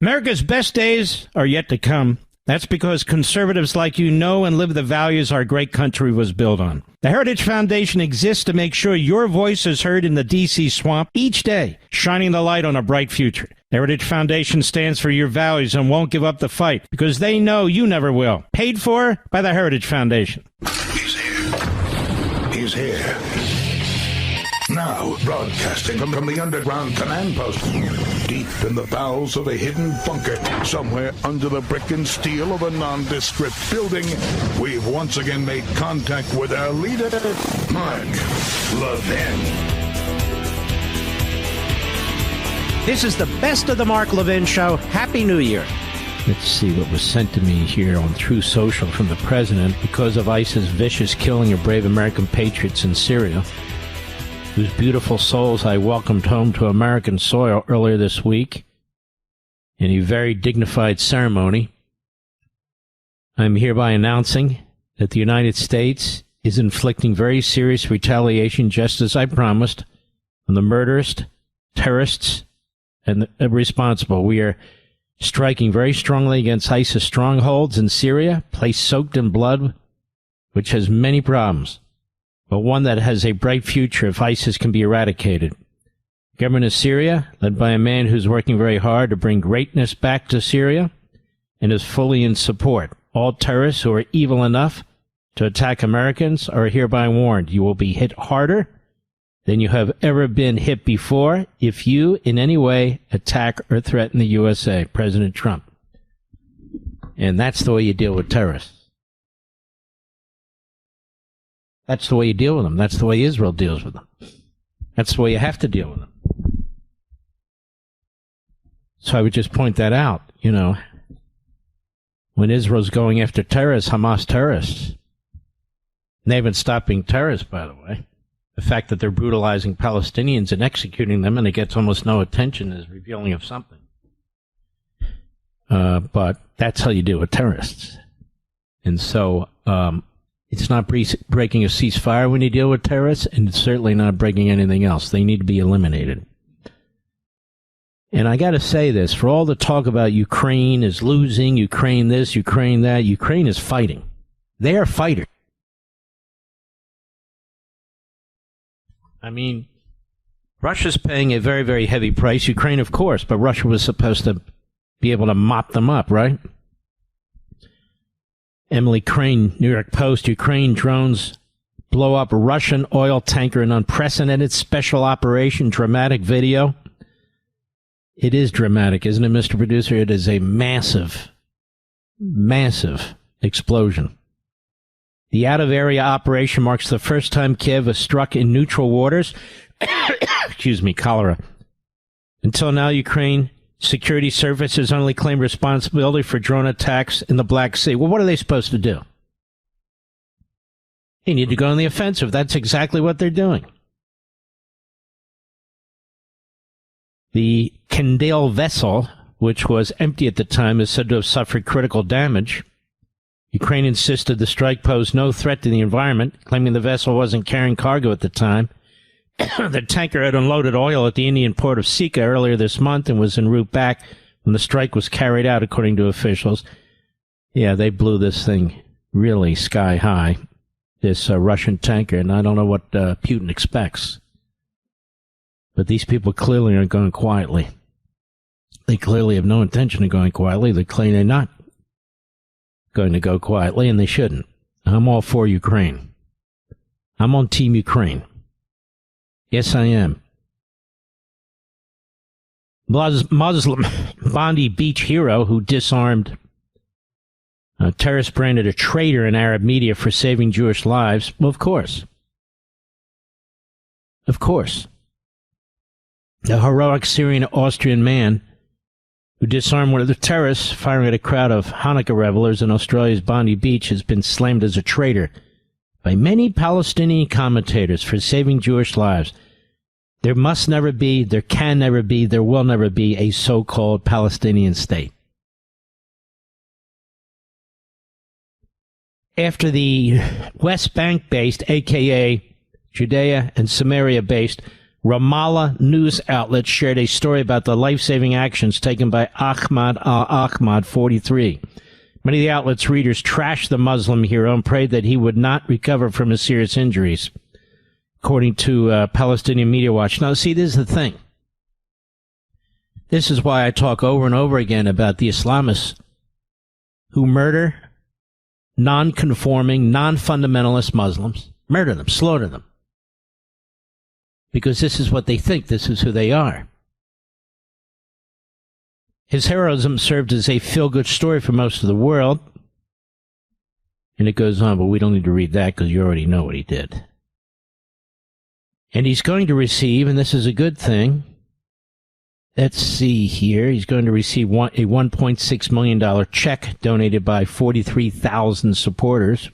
America's best days are yet to come. That's because conservatives like you know and live the values our great country was built on. The Heritage Foundation exists to make sure your voice is heard in the D.C. swamp each day, shining the light on a bright future. The Heritage Foundation stands for your values and won't give up the fight because they know you never will. Paid for by the Heritage Foundation. He's here. He's here. Now, broadcasting from the underground command post, deep in the bowels of a hidden bunker, somewhere under the brick and steel of a nondescript building, we've once again made contact with our leader, Mark Levin. This is the best of the Mark Levin Show. Happy New Year. Let's see what was sent to me here on True Social from the president because of ISIS' vicious killing of brave American patriots in Syria, whose beautiful souls I welcomed home to American soil earlier this week in a very dignified ceremony. I'm hereby announcing that the United States is inflicting very serious retaliation, just as I promised, on the murderers, terrorists, and the responsible. We are striking very strongly against ISIS strongholds in Syria, a place soaked in blood, which has many problems, but one that has a bright future if ISIS can be eradicated. The government of Syria, led by a man who's working very hard to bring greatness back to Syria, and is fully in support. All terrorists who are evil enough to attack Americans are hereby warned. You will be hit harder than you have ever been hit before if you in any way attack or threaten the USA, President Trump. And that's the way you deal with terrorists. That's the way you deal with them. That's the way Israel deals with them. That's the way you have to deal with them. So I would just point that out, you know. When Israel's going after terrorists, Hamas terrorists, they haven't stopped being terrorists, by the way. The fact that they're brutalizing Palestinians and executing them and it gets almost no attention is revealing of something. But that's how you deal with terrorists. And so, it's not breaking a ceasefire when you deal with terrorists, and it's certainly not breaking anything else. They need to be eliminated. And I got to say this, for all the talk about Ukraine is losing, Ukraine this, Ukraine that, Ukraine is fighting. They are fighters. I mean, Russia's paying a very, very heavy price. Ukraine, of course, but Russia was supposed to be able to mop them up, right? Emily Crane, New York Post, Ukraine drones blow up Russian oil tanker in unprecedented special operation, dramatic video. It is dramatic, isn't it, Mr. Producer? It is a massive, massive explosion. The out-of-area operation marks the first time Kiev was struck in neutral waters. Excuse me, cholera. Until now, Ukraine security services only claim responsibility for drone attacks in the Black Sea. Well, what are they supposed to do? They need to go on the offensive. That's exactly what they're doing. The Kendale vessel, which was empty at the time, is said to have suffered critical damage. Ukraine insisted the strike posed no threat to the environment, claiming the vessel wasn't carrying cargo at the time. The tanker had unloaded oil at the Indian port of Sika earlier this month and was en route back when the strike was carried out, according to officials. Yeah, they blew this thing really sky high, this Russian tanker, and I don't know what Putin expects. But these people clearly aren't going quietly. They clearly have no intention of going quietly. They claim they're not going to go quietly, and they shouldn't. I'm all for Ukraine. I'm on Team Ukraine. Yes, I am. Muslim Bondi Beach hero who disarmed a terrorist branded a traitor in Arab media for saving Jewish lives. Well, of course. Of course. The heroic Syrian-Austrian man who disarmed one of the terrorists firing at a crowd of Hanukkah revelers in Australia's Bondi Beach has been slammed as a traitor by many Palestinian commentators for saving Jewish lives. There must never be, there can never be, there will never be a so-called Palestinian state. After the West Bank-based, a.k.a. Judea and Samaria-based Ramallah news outlets shared a story about the life-saving actions taken by Ahmad al-Ahmad, 43. Many of the outlet's readers trashed the Muslim hero and prayed that he would not recover from his serious injuries, according to Palestinian Media Watch. Now, see, this is the thing. This is why I talk over and over again about the Islamists who murder non-conforming, non-fundamentalist Muslims. Murder them, slaughter them. Because this is what they think, this is who they are. His heroism served as a feel-good story for most of the world. And it goes on, but we don't need to read that because you already know what he did. And he's going to receive, and this is a good thing, let's see here, he's going to receive a $1.6 million check donated by 43,000 supporters.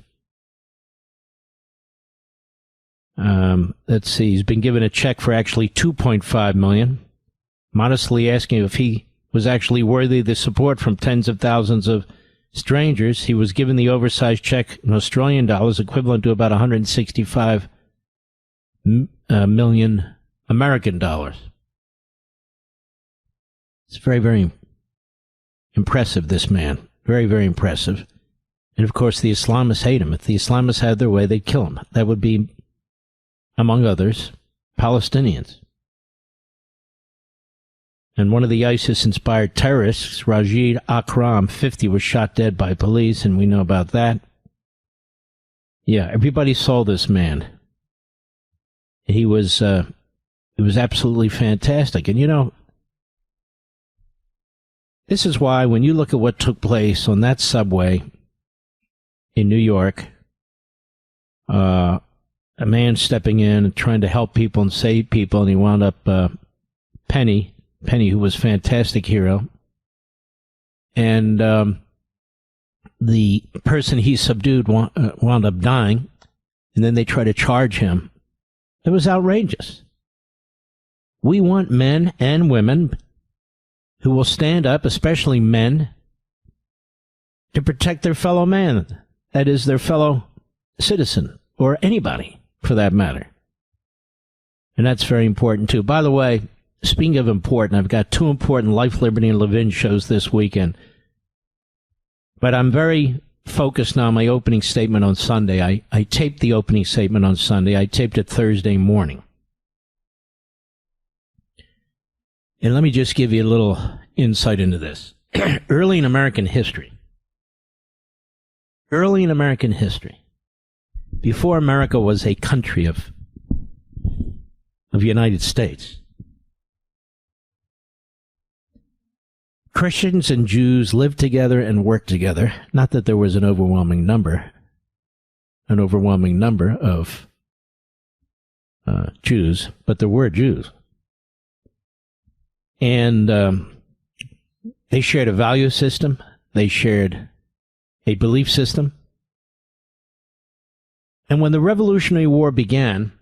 Let's see, he's been given a check for actually $2.5 million, modestly asking if he was actually worthy of the support from tens of thousands of strangers. He was given the oversized check in Australian dollars, equivalent to about 165 million American dollars. It's very, very impressive, this man. Very, very impressive. And, of course, the Islamists hate him. If the Islamists had their way, they'd kill him. That would be, among others, Palestinians. And one of the ISIS-inspired terrorists, Rashid Akram, 50, was shot dead by police, and we know about that. Yeah, everybody saw this man. He was absolutely fantastic. And, you know, this is why when you look at what took place on that subway in New York, a man stepping in and trying to help people and save people, and he wound up Penny, who was a fantastic hero, and the person he subdued wound up dying, and then they try to charge him. It was outrageous. We want men and women who will stand up, especially men, to protect their fellow man, that is, their fellow citizen, or anybody, for that matter. And that's very important, too. By the way, speaking of important, I've got 2 important Life, Liberty, and Levin shows this weekend. But I'm very focused now on my opening statement on Sunday. I taped the opening statement on Sunday. I taped it Thursday morning. And let me just give you a little insight into this. Early in American history, before America was a country of United States, Christians and Jews lived together and worked together. Not that there was an overwhelming number of Jews, but there were Jews. And they shared a value system. They shared a belief system. And when the Revolutionary War began,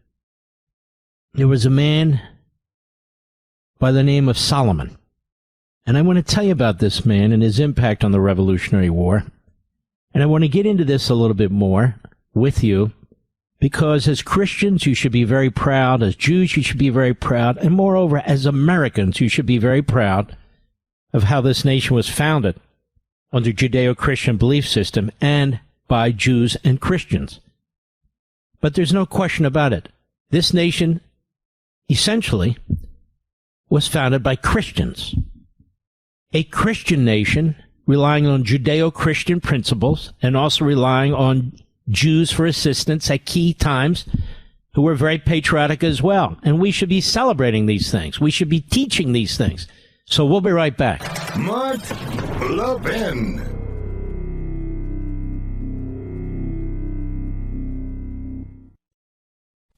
there was a man by the name of Solomon. And I want to tell you about this man and his impact on the Revolutionary War. And I want to get into this a little bit more with you, because as Christians, you should be very proud. As Jews, you should be very proud. And moreover, as Americans, you should be very proud of how this nation was founded under Judeo-Christian belief system and by Jews and Christians. But there's no question about it. This nation, essentially, was founded by Christians. A Christian nation relying on Judeo-Christian principles and also relying on Jews for assistance at key times who were very patriotic as well. And we should be celebrating these things. We should be teaching these things. So we'll be right back. Mark Levin.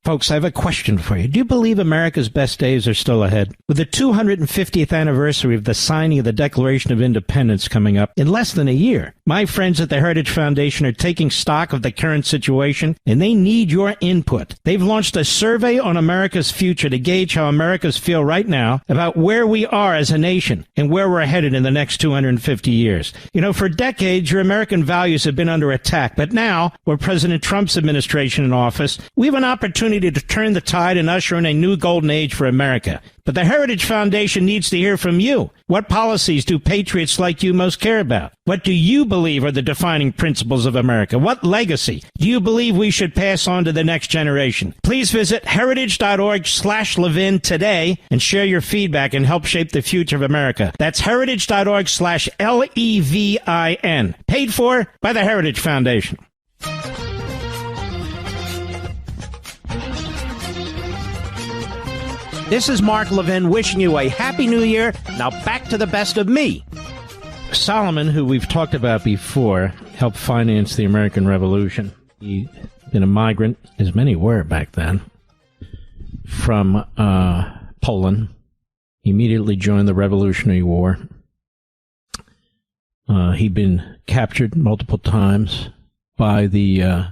Folks, I have a question for you. Do you believe America's best days are still ahead? With the 250th anniversary of the signing of the Declaration of Independence coming up in less than a year, my friends at the Heritage Foundation are taking stock of the current situation, and they need your input. They've launched a survey on America's future to gauge how Americans feel right now about where we are as a nation and where we're headed in the next 250 years. You know, for decades, your American values have been under attack, but now, with President Trump's administration in office, we have an opportunity opportunity to turn the tide and usher in a new golden age for America. But the Heritage Foundation needs to hear from you. What policies do patriots like you most care about? What do you believe are the defining principles of America? What legacy do you believe we should pass on to the next generation? Please visit heritage.org/Levin today and share your feedback and help shape the future of America. That's heritage.org/LEVIN. Paid for by the Heritage Foundation. This is Mark Levin wishing you a happy new year. Now back to the best of me. Solomon, who we've talked about before, helped finance the American Revolution. He'd been a migrant, as many were back then, from Poland. He immediately joined the Revolutionary War. He'd been captured multiple times by the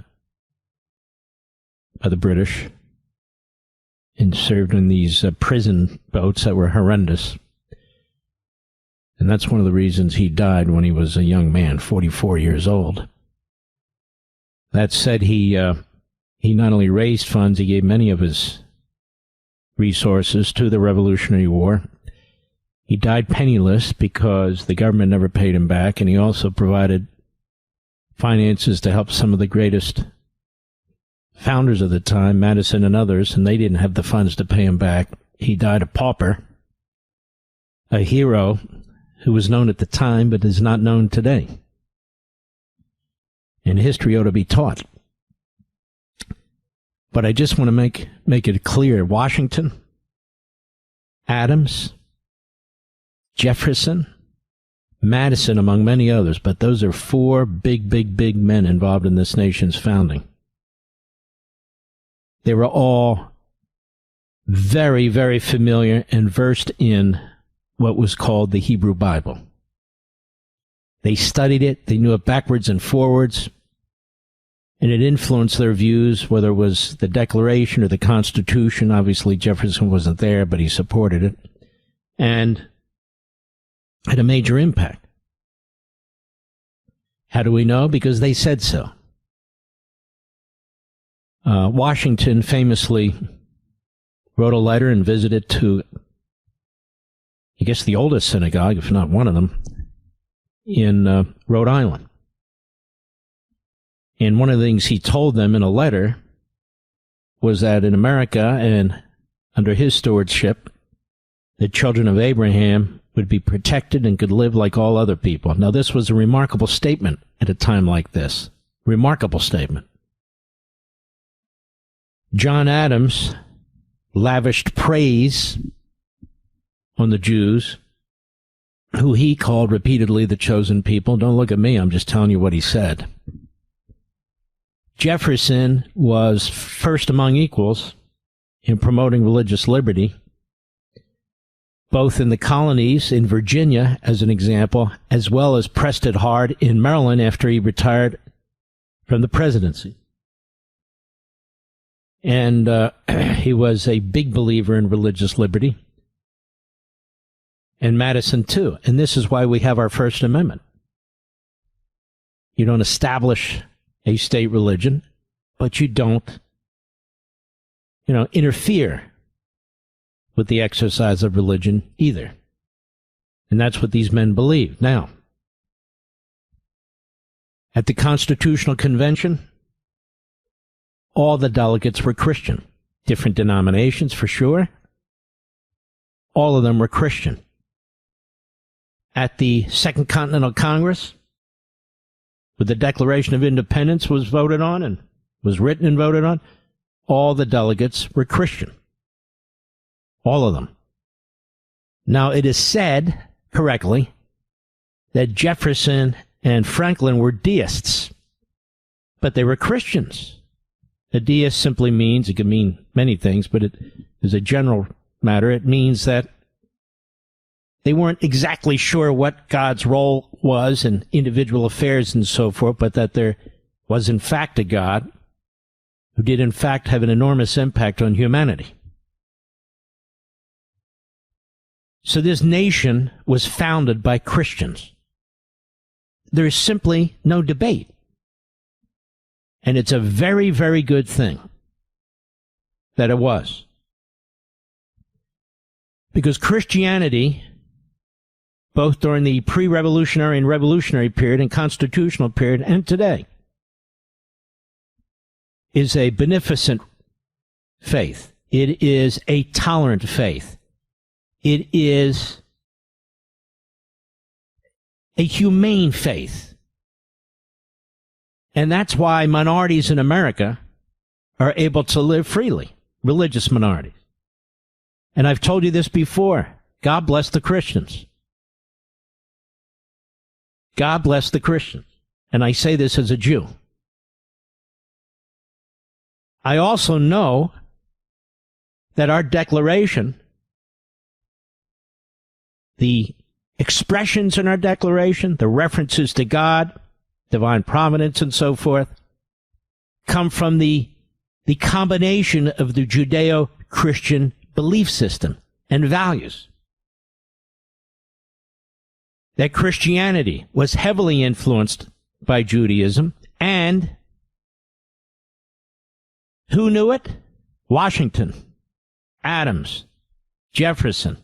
British and served in these prison boats that were horrendous. And that's one of the reasons he died when he was a young man, 44 years old. That said, he not only raised funds, he gave many of his resources to the Revolutionary War. He died penniless because the government never paid him back, and he also provided finances to help some of the greatest founders of the time, Madison and others, and they didn't have the funds to pay him back. He died a pauper, a hero who was known at the time but is not known today. And history ought to be taught. But I just want to make it clear, Washington, Adams, Jefferson, Madison, among many others, but those are four big men involved in this nation's founding. They were all very, very familiar and versed in what was called the Hebrew Bible. They studied it, they knew it backwards and forwards, and it influenced their views, whether it was the Declaration or the Constitution. Obviously, Jefferson wasn't there, but he supported it, and had a major impact. How do we know? Because they said so. Washington famously wrote a letter and visited to, I guess, the oldest synagogue, if not one of them, in Rhode Island. And one of the things he told them in a letter was that in America and under his stewardship, the children of Abraham would be protected and could live like all other people. Now, this was a remarkable statement at a time like this. Remarkable statement. John Adams lavished praise on the Jews, who he called repeatedly the chosen people. Don't look at me, I'm just telling you what he said. Jefferson was first among equals in promoting religious liberty, both in the colonies, in Virginia, as an example, as well as pressed it hard in Maryland after he retired from the presidency. And he was a big believer in religious liberty. And Madison, too. And this is why we have our First Amendment. You don't establish a state religion, but you don't, interfere with the exercise of religion either. And that's what these men believe. Now, at the Constitutional Convention, all the delegates were Christian. Different denominations, for sure. All of them were Christian. At the Second Continental Congress, where the Declaration of Independence was voted on and was written and voted on, all the delegates were Christian. All of them. Now, it is said, correctly, that Jefferson and Franklin were deists, but they were Christians. A deist simply means, it can mean many things, but it is a general matter. It means that they weren't exactly sure what God's role was in individual affairs and so forth, but that there was in fact a God who did in fact have an enormous impact on humanity. So this nation was founded by Christians. There is simply no debate. And it's a very, very good thing that it was. Because Christianity, both during the pre-revolutionary and revolutionary period and constitutional period and today, is a beneficent faith. It is a tolerant faith. It is a humane faith. And that's why minorities in America are able to live freely, religious minorities. And I've told you this before. God bless the Christians. God bless the Christians. And I say this as a Jew. I also know that our declaration, the expressions in our declaration, the references to God, divine providence, and so forth, come from the combination of the Judeo-Christian belief system and values. That Christianity was heavily influenced by Judaism, and who knew it? Washington, Adams, Jefferson,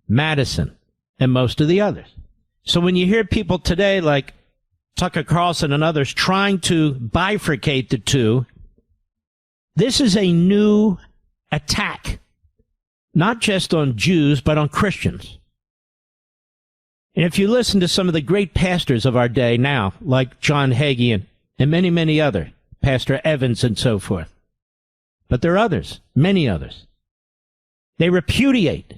Madison, and most of the others. So when you hear people today like Tucker Carlson and others trying to bifurcate the two, this is a new attack, not just on Jews, but on Christians. And if you listen to some of the great pastors of our day now, like John Hagee and many, many other, Pastor Evans and so forth, but there are others, many others, they repudiate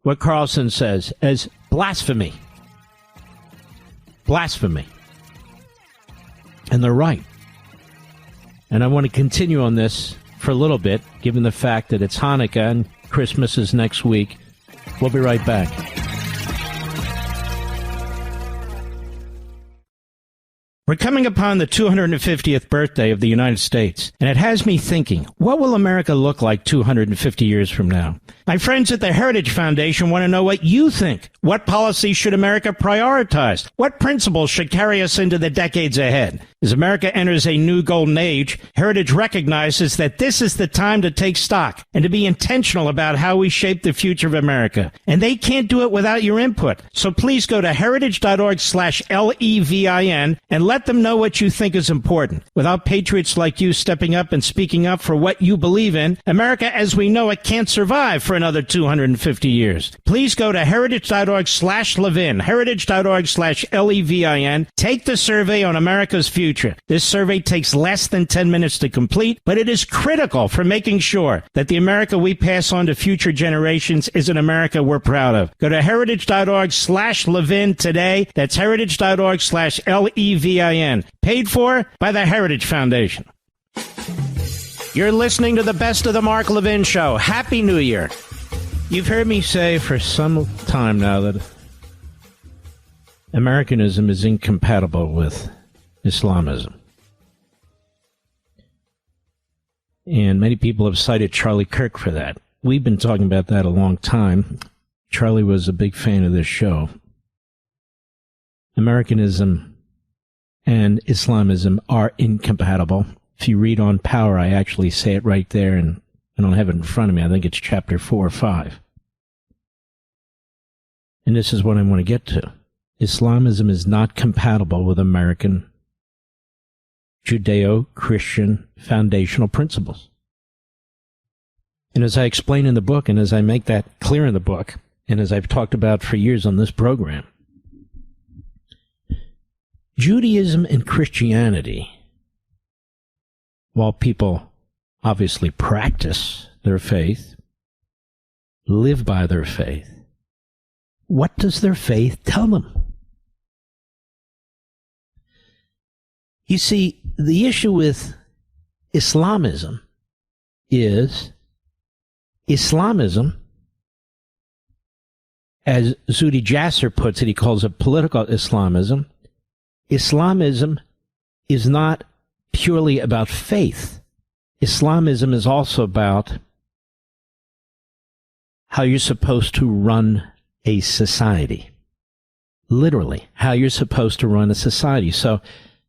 what Carlson says as blasphemy. Blasphemy. And they're right. And I want to continue on this for a little bit, given the fact that it's Hanukkah and Christmas is next week. We'll be right back. We're coming upon the 250th birthday of the United States, and it has me thinking, what will America look like 250 years from now? My friends at the Heritage Foundation want to know what you think. What policies should America prioritize? What principles should carry us into the decades ahead? As America enters a new golden age, Heritage recognizes that this is the time to take stock and to be intentional about how we shape the future of America. And they can't do it without your input. So please go to heritage.org/LEVIN and let them know what you think is important. Without patriots like you stepping up and speaking up for what you believe in, America as we know it can't survive for another 250 years. Please go to heritage.org/Levin, heritage.org/LEVIN. Take the survey on America's future. This survey takes less than 10 minutes to complete, but it is critical for making sure that the America we pass on to future generations is an America we're proud of. Go to heritage.org/Levin today. That's heritage.org/LEVIN. Paid for by the Heritage Foundation. You're listening to the Best of the Mark Levin Show. Happy New Year. You've heard me say for some time now that Americanism is incompatible with Islamism. And many people have cited Charlie Kirk for that. We've been talking about that a long time. Charlie was a big fan of this show. Americanism and Islamism are incompatible. If you read On Power, I actually say it right there, and I don't have it in front of me. I think it's chapter 4 or 5. And this is what I want to get to. Islamism is not compatible with American Judeo-Christian foundational principles. And as I explain in the book, and as I make that clear in the book, and as I've talked about for years on this program, Judaism and Christianity, while people obviously practice their faith, live by their faith, what does their faith tell them? You see, the issue with Islamism is Islamism, as Zuhdi Jasser puts it, he calls it political Islamism. Islamism is not purely about faith. Islamism is also about how you're supposed to run a society. Literally, how you're supposed to run a society. So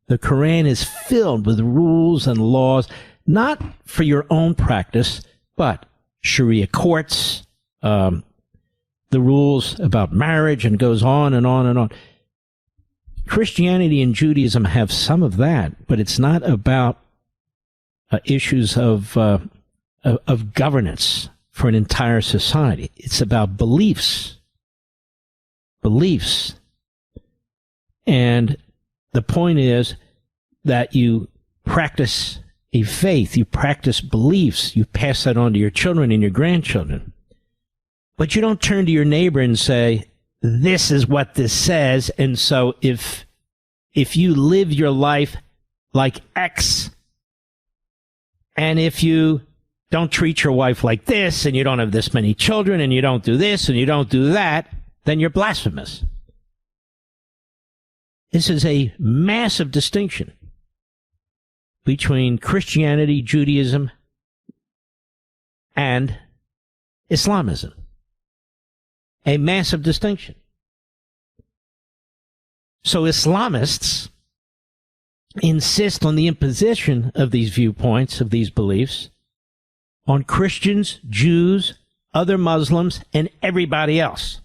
the Quran is filled with rules and laws not for your own practice, but Sharia courts, the rules about marriage, and goes on and on and on. Christianity and Judaism have some of that, but it's not about issues of governance for an entire society. It's about beliefs. Beliefs. And the point is that you practice a faith, you practice beliefs, you pass that on to your children and your grandchildren. But you don't turn to your neighbor and say, this is what this says, and so if you live your life like X, and if you don't treat your wife like this, and you don't have this many children, and you don't do this, and you don't do that, then you're blasphemous. This is a massive distinction between Christianity, Judaism, and Islamism. A massive distinction. So Islamists insist on the imposition of these viewpoints, of these beliefs, on Christians, Jews, other Muslims, and everybody else.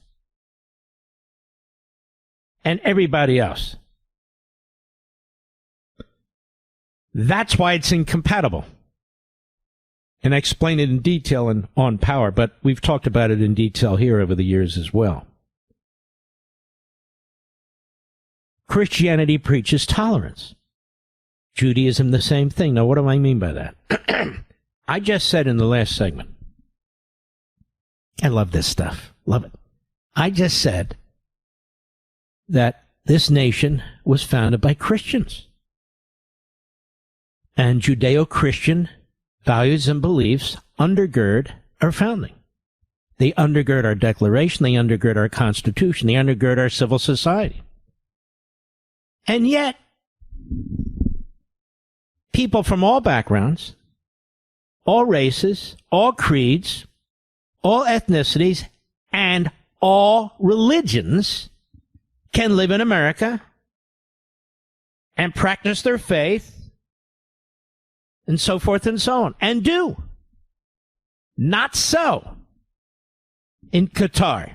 And everybody else. That's why it's incompatible. And I explain it in detail on Power, but we've talked about it in detail here over the years as well. Christianity preaches tolerance. Judaism, the same thing. Now, what do I mean by that? I just said in the last segment, I love this stuff. Love it. I just said that this nation was founded by Christians. And Judeo-Christian values and beliefs undergird our founding. They undergird our Declaration. They undergird our Constitution. They undergird our civil society. And yet, people from all backgrounds, all races, all creeds, all ethnicities, and all religions can live in America and practice their faith and so forth and so on, and do. Not so in Qatar.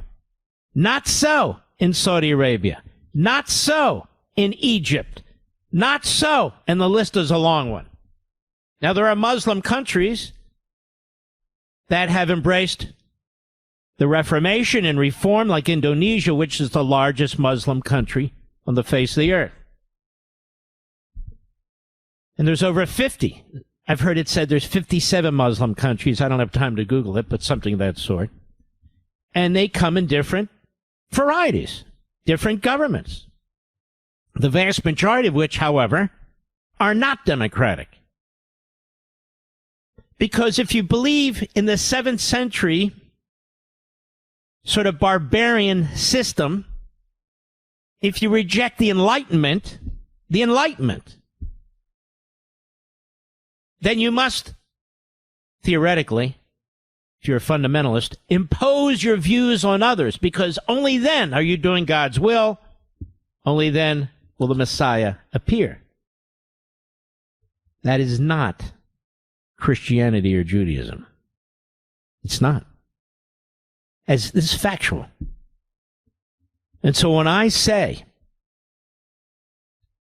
Not so in Saudi Arabia. Not so in Egypt. Not so, and the list is a long one. Now, there are Muslim countries that have embraced the Reformation and reform, like Indonesia, which is the largest Muslim country on the face of the earth. And there's over 50. I've heard it said there's 57 Muslim countries. I don't have time to Google it, but something of that sort. And they come in different varieties, different governments. The vast majority of which, however, are not democratic. Because if you believe in the 7th century sort of barbarian system, if you reject the Enlightenment, then you must, theoretically, if you're a fundamentalist, impose your views on others, because only then are you doing God's will, only then will the Messiah appear. That is not Christianity or Judaism. It's not. As this is factual. And so when I say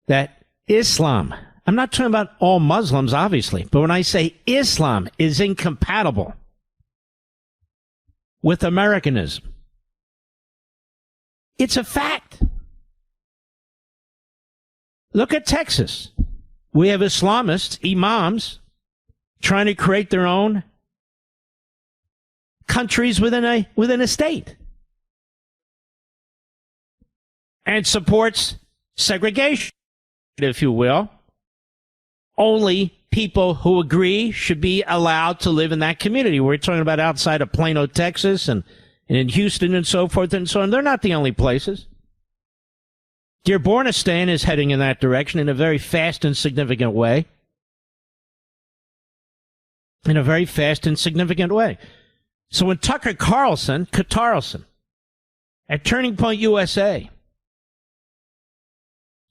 that Islam, I'm not talking about all Muslims, obviously, but when I say Islam is incompatible with Americanism, it's a fact. Look at Texas. We have Islamists, imams, trying to create their own countries within a state. And supports segregation, if you will. Only people who agree should be allowed to live in that community. We're talking about outside of Plano, Texas, and in Houston and so forth and so on. They're not the only places. Dearbornistan is heading in that direction in a very fast and significant way. In a very fast and significant way. So when Tucker Carlson, at Turning Point USA,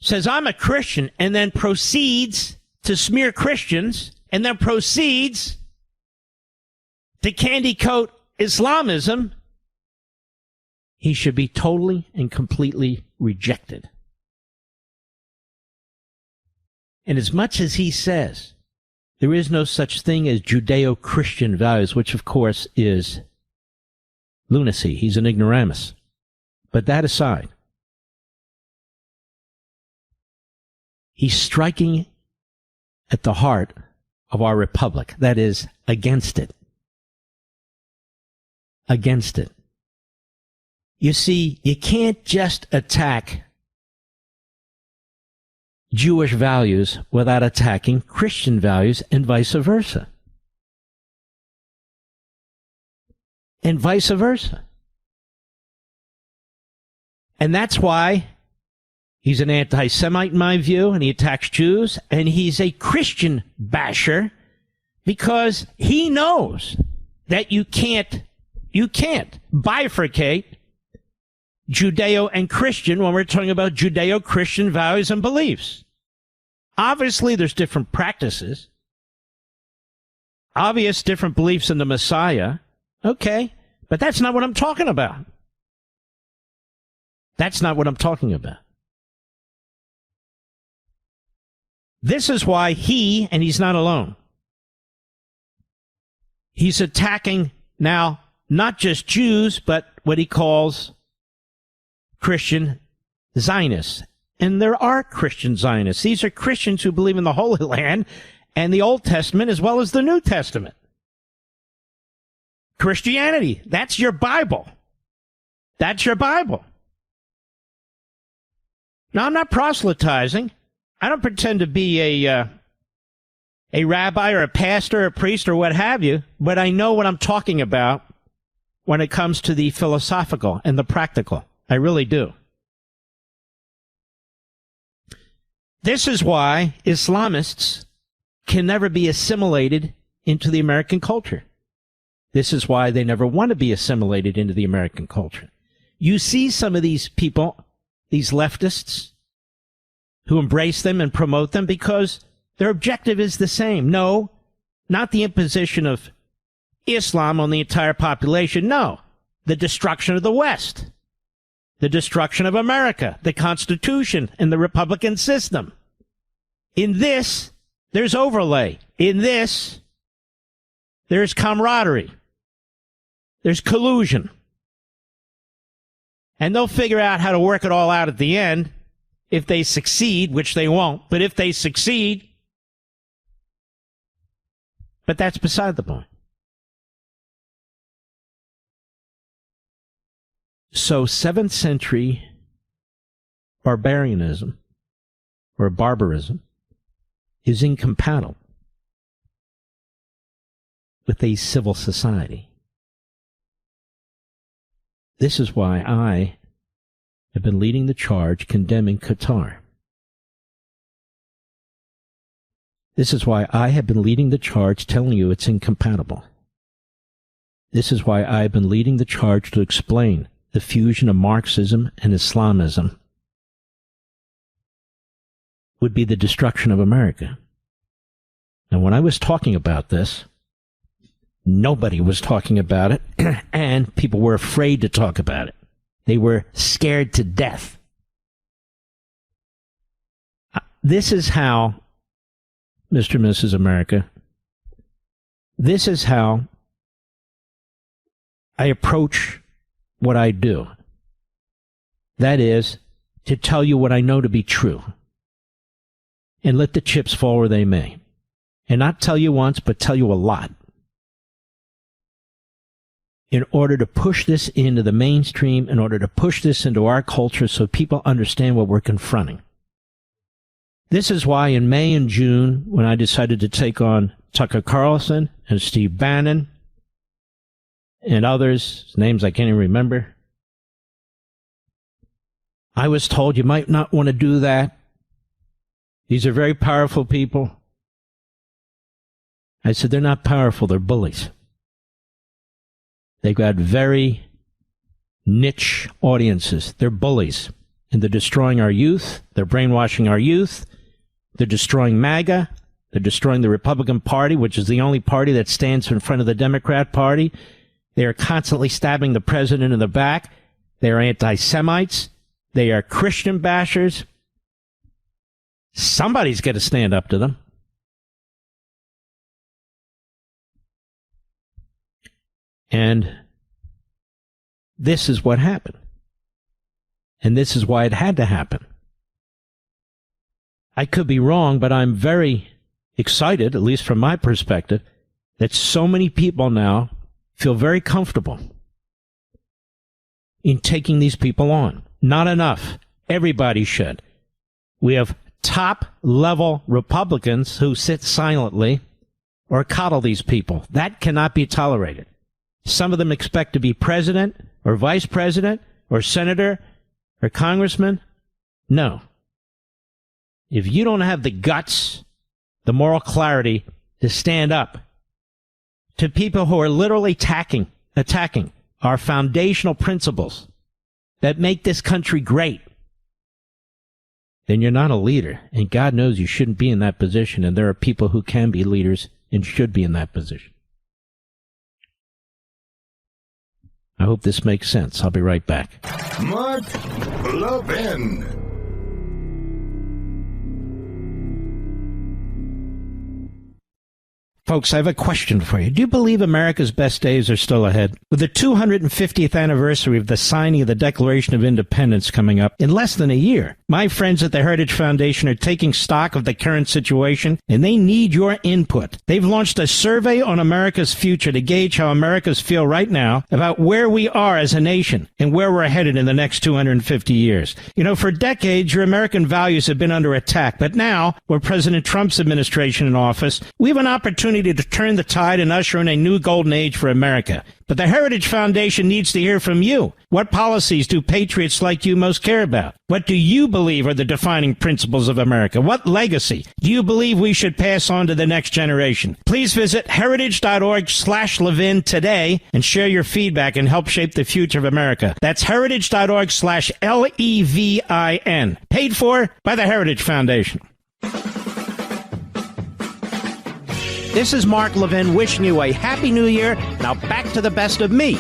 says, I'm a Christian, and then proceeds to smear Christians and then proceeds to candy coat Islamism, he should be totally and completely rejected. And as much as he says there is no such thing as Judeo-Christian values, which of course is lunacy, he's an ignoramus. But that aside, he's striking at the heart of our republic. That is, against it. Against it. You see, you can't just attack Jewish values without attacking Christian values, and vice versa. And vice versa. And that's why he's an anti-Semite in my view, and he attacks Jews, and he's a Christian basher because he knows that you can't bifurcate Judeo and Christian when we're talking about Judeo-Christian values and beliefs. Obviously, there's different practices, obvious different beliefs in the Messiah. Okay, but that's not what I'm talking about. That's not what I'm talking about. This is why he, and he's not alone, he's attacking now not just Jews, but what he calls Christian Zionists. And there are Christian Zionists. These are Christians who believe in the Holy Land and the Old Testament as well as the New Testament. Christianity, that's your Bible. That's your Bible. Now, I'm not proselytizing. I don't pretend to be a rabbi or a pastor or a priest or what have you, but I know what I'm talking about when it comes to the philosophical and the practical. I really do. This is why Islamists can never be assimilated into the American culture. This is why they never want to be assimilated into the American culture. You see some of these people, these leftists, who embrace them and promote them because their objective is the same. No, not the imposition of Islam on the entire population. No, the destruction of the West, the destruction of America, the Constitution, and the Republican system. In this, there's overlay. In this, there's camaraderie. There's collusion. And they'll figure out how to work it all out at the end if they succeed, which they won't. But if they succeed, but that's beside the point. So 7th century barbarianism or barbarism is incompatible with a civil society. This is why I have been leading the charge condemning Qatar. This is why I have been leading the charge telling you it's incompatible. This is why I have been leading the charge to explain the fusion of Marxism and Islamism would be the destruction of America. And when I was talking about this, nobody was talking about it, and people were afraid to talk about it. They were scared to death. This is how, Mr. and Mrs. America, this is how I approach what I do. That is, to tell you what I know to be true. And let the chips fall where they may. And not tell you once, but tell you a lot. In order to push this into the mainstream, in order to push this into our culture so people understand what we're confronting. This is why in May and June, when I decided to take on Tucker Carlson and Steve Bannon and others, names I can't even remember, I was told you might not want to do that. These are very powerful people. I said, they're not powerful, they're bullies. They've got very niche audiences. They're bullies. And they're destroying our youth. They're brainwashing our youth. They're destroying MAGA. They're destroying the Republican Party, which is the only party that stands in front of the Democrat Party. They are constantly stabbing the president in the back. They are anti-Semites. They are Christian bashers. Somebody's got to stand up to them. And this is what happened. And this is why it had to happen. I could be wrong, but I'm very excited, at least from my perspective, that so many people now feel very comfortable in taking these people on. Not enough. Everybody should. We have top-level Republicans who sit silently or coddle these people. That cannot be tolerated. Some of them expect to be president or vice president or senator or congressman. No. If you don't have the guts, the moral clarity to stand up to people who are literally attacking our foundational principles that make this country great, then you're not a leader. And God knows you shouldn't be in that position. And there are people who can be leaders and should be in that position. I hope this makes sense. I'll be right back. Mark Levin. Folks, I have a question for you. Do you believe America's best days are still ahead? With the 250th anniversary of the signing of the Declaration of Independence coming up in less than a year, my friends at the Heritage Foundation are taking stock of the current situation, and they need your input. They've launched a survey on America's future to gauge how Americans feel right now about where we are as a nation and where we're headed in the next 250 years. You know, for decades, your American values have been under attack, but now, with President Trump's administration in office, we have an opportunity to turn the tide and usher in a new golden age for America. But the Heritage Foundation needs to hear from you. What policies do patriots like you most care about? What do you believe are the defining principles of America? What legacy do you believe we should pass on to the next generation? Please visit heritage.org/Levin today and share your feedback and help shape the future of America. That's heritage.org/LEVIN. Paid for by the Heritage Foundation. This is Mark Levin wishing you a Happy New Year. Now back to the best of me.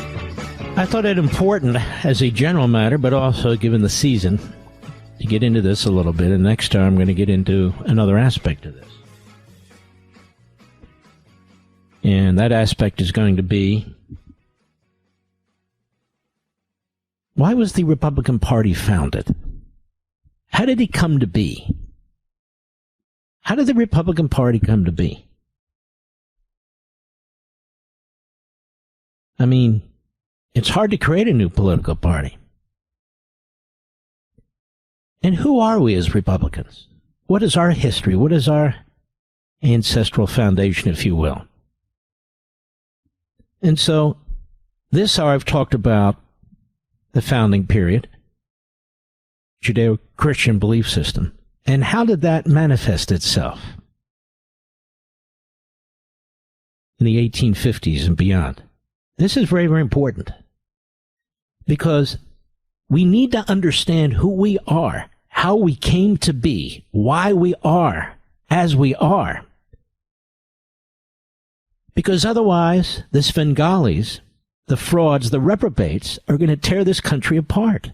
I thought it important as a general matter, but also given the season, to get into this a little bit. And next time I'm going to get into another aspect of this. And that aspect is going to be, why was the Republican Party founded? How did it come to be? How did the Republican Party come to be? I mean, it's hard to create a new political party. And who are we as Republicans? What is our history? What is our ancestral foundation, if you will? And so, this hour I've talked about the founding period, Judeo-Christian belief system, and how did that manifest itself in the 1850s and beyond? This is very, very important because we need to understand who we are, how we came to be, why we are as we are. Because otherwise, the Svengalis, the frauds, the reprobates are going to tear this country apart.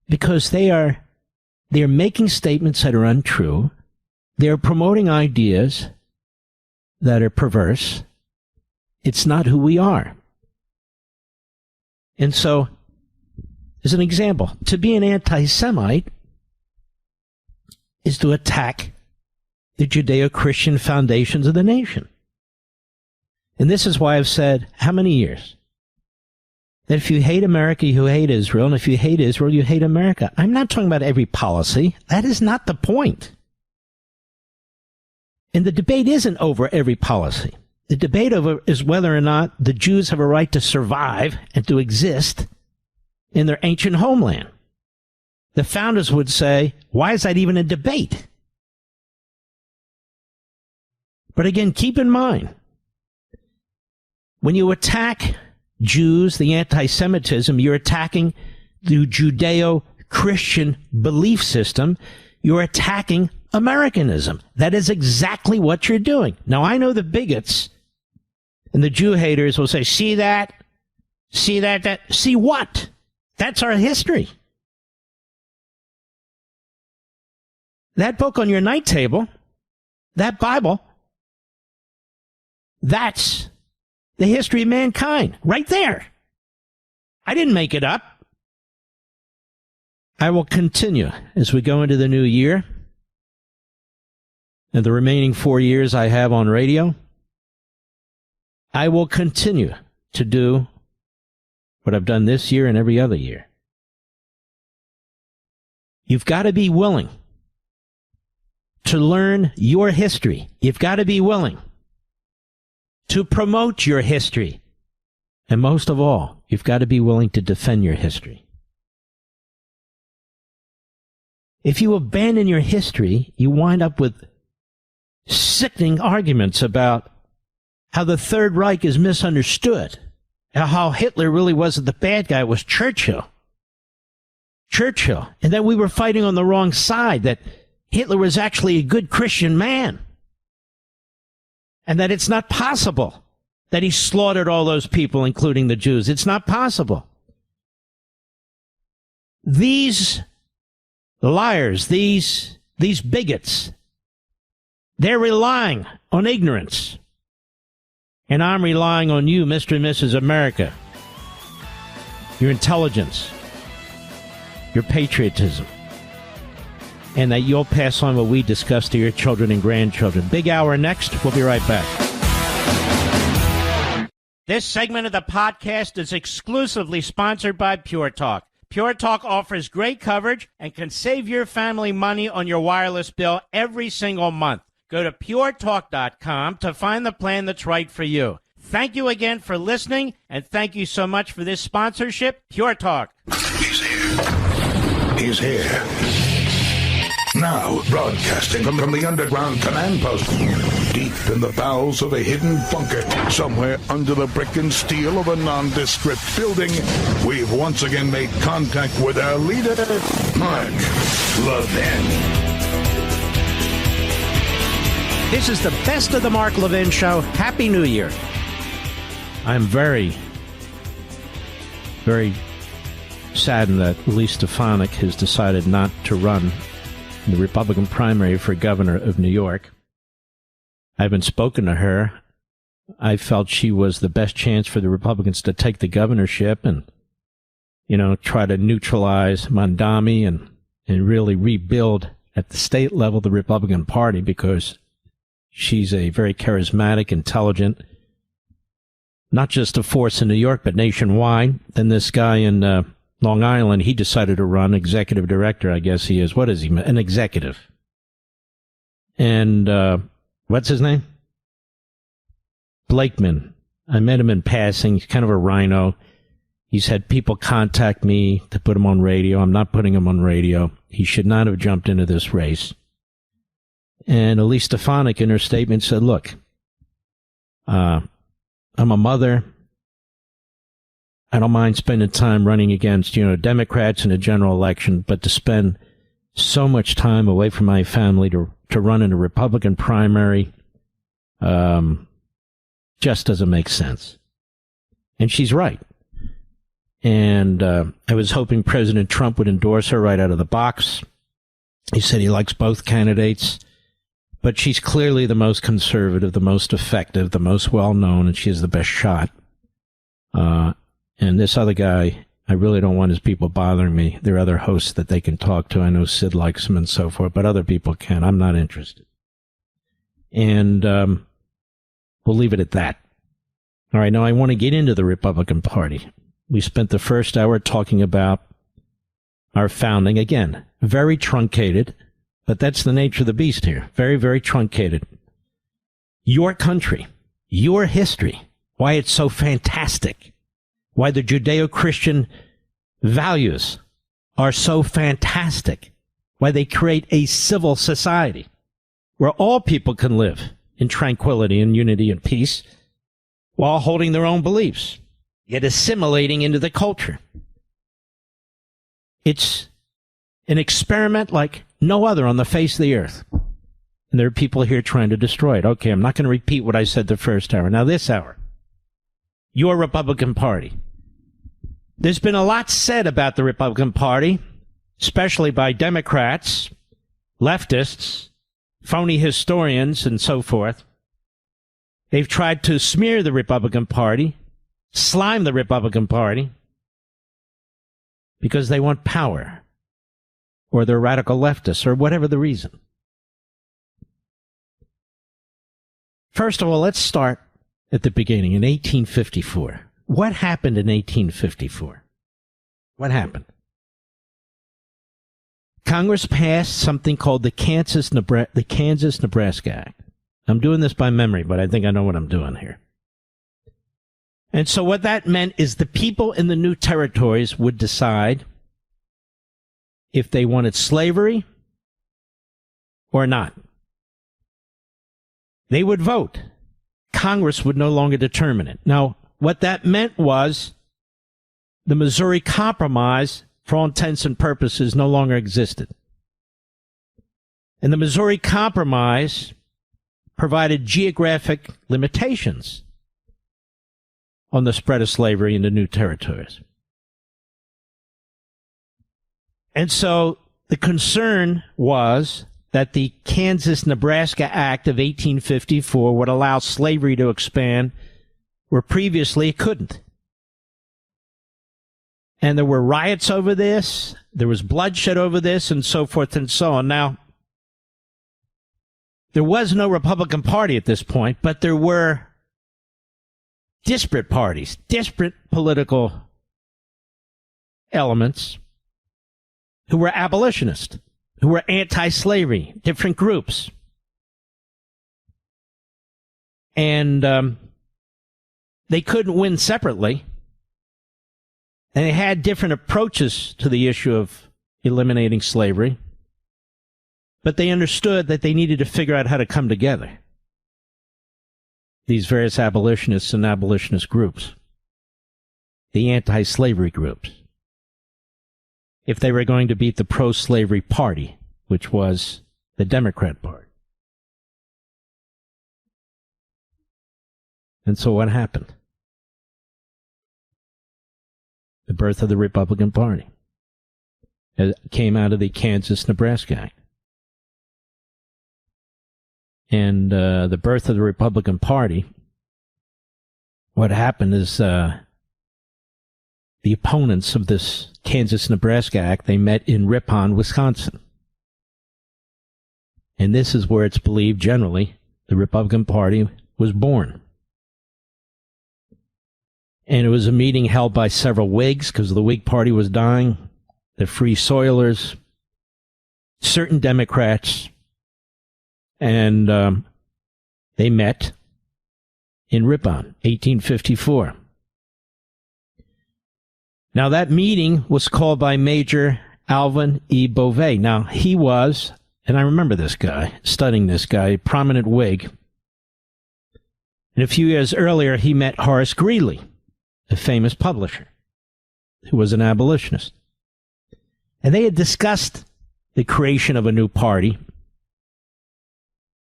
Because they're making statements that are untrue. They're promoting ideas that are perverse. It's not who we are. And so, as an example, to be an anti-Semite is to attack the Judeo-Christian foundations of the nation. And this is why I've said, how many years? That if you hate America, you hate Israel, and if you hate Israel, you hate America. I'm not talking about every policy. That is not the point. And the debate isn't over every policy. The debate over is whether or not the Jews have a right to survive and to exist in their ancient homeland. The founders would say, why is that even a debate? But again, keep in mind, when you attack Jews, the anti-Semitism, you're attacking the Judeo-Christian belief system. You're attacking Americanism. That is exactly what you're doing. Now, I know the bigots and the Jew haters will say, see that? See that? See what? That's our history. That book on your night table, that Bible, that's the history of mankind, right there. I didn't make it up. I will continue as we go into the new year and the remaining 4 years I have on radio. I will continue to do what I've done this year and every other year. You've got to be willing to learn your history. You've got to be willing to promote your history. And most of all, you've got to be willing to defend your history. If you abandon your history, you wind up with sickening arguments about how the Third Reich is misunderstood, how Hitler really wasn't the bad guy, it was Churchill. And that we were fighting on the wrong side, that Hitler was actually a good Christian man, and that it's not possible that he slaughtered all those people, including the Jews. It's not possible. These liars, these bigots, they're relying on ignorance. And I'm relying on you, Mr. and Mrs. America, your intelligence, your patriotism, and that you'll pass on what we discuss to your children and grandchildren. Big hour next. We'll be right back. This segment of the podcast is exclusively sponsored by Pure Talk. Pure Talk offers great coverage and can save your family money on your wireless bill every single month. Go to puretalk.com to find the plan that's right for you. Thank you again for listening, and thank you so much for this sponsorship, Pure Talk. He's here. He's here. Now, broadcasting from the underground command post, deep in the bowels of a hidden bunker, somewhere under the brick and steel of a nondescript building, we've once again made contact with our leader, Mark Levin. This is the best of the Mark Levin Show. Happy New Year. I'm very, very saddened that Elise Stefanik has decided not to run in the Republican primary for governor of New York. I haven't spoken to her. I felt she was the best chance for the Republicans to take the governorship and, try to neutralize Mondami and really rebuild at the state level the Republican Party, because she's a very charismatic, intelligent, not just a force in New York, but nationwide. Then this guy in Long Island, he decided to run, executive director, I guess he is. What is he? An executive. And what's his name? Blakeman. I met him in passing. He's kind of a rhino. He's had people contact me to put him on radio. I'm not putting him on radio. He should not have jumped into this race. And Elise Stefanik in her statement said, look, I'm a mother. I don't mind spending time running against, Democrats in a general election, but to spend so much time away from my family to run in a Republican primary just doesn't make sense. And she's right. And I was hoping President Trump would endorse her right out of the box. He said he likes both candidates, but she's clearly the most conservative, the most effective, the most well-known, and she has the best shot. And this other guy, I really don't want his people bothering me. There are other hosts that they can talk to. I know Sid likes him and so forth, but other people can. I'm not interested. And we'll leave it at that. All right, now I want to get into the Republican Party. We spent the first hour talking about our founding. Again, very truncated, but that's the nature of the beast here. Very, very truncated. Your country, your history, why it's so fantastic. Why the Judeo-Christian values are so fantastic. Why they create a civil society where all people can live in tranquility and unity and peace while holding their own beliefs, yet assimilating into the culture. It's an experiment like no other on the face of the earth. And there are people here trying to destroy it. Okay, I'm not going to repeat what I said the first hour. Now this hour, your Republican Party. There's been a lot said about the Republican Party, especially by Democrats, leftists, phony historians, and so forth. They've tried to smear the Republican Party, slime the Republican Party, because they want power, or they're radical leftists, or whatever the reason. First of all, let's start at the beginning, in 1854. What happened in 1854? What happened? Congress passed something called the Kansas-Nebraska Act. I'm doing this by memory, but I think I know what I'm doing here. And so what that meant is the people in the new territories would decide if they wanted slavery or not. They would vote. Congress would no longer determine it. Now, what that meant was the Missouri Compromise, for all intents and purposes, no longer existed. And the Missouri Compromise provided geographic limitations on the spread of slavery into new territories. And so the concern was that the Kansas-Nebraska Act of 1854 would allow slavery to expand where previously it couldn't. And there were riots over this, there was bloodshed over this, and so forth and so on. Now, there was no Republican Party at this point, but there were disparate parties, disparate political elements who were abolitionists, who were anti-slavery, different groups. And they couldn't win separately. And they had different approaches to the issue of eliminating slavery. But they understood that they needed to figure out how to come together, these various abolitionists and abolitionist groups, the anti-slavery groups, if they were going to beat the pro-slavery party, which was the Democrat Party. And so what happened? The birth of the Republican Party. It came out of the Kansas-Nebraska Act. And the birth of the Republican Party, what happened is the opponents of this Kansas-Nebraska Act, they met in Ripon, Wisconsin. And this is where it's believed generally the Republican Party was born. And it was a meeting held by several Whigs because the Whig Party was dying, the Free Soilers, certain Democrats, and they met in Ripon, 1854. Now, that meeting was called by Major Alvin E. Bovee. Now, he was, and I remember this guy, studying this guy, a prominent Whig. And a few years earlier, he met Horace Greeley, a famous publisher, who was an abolitionist. And they had discussed the creation of a new party.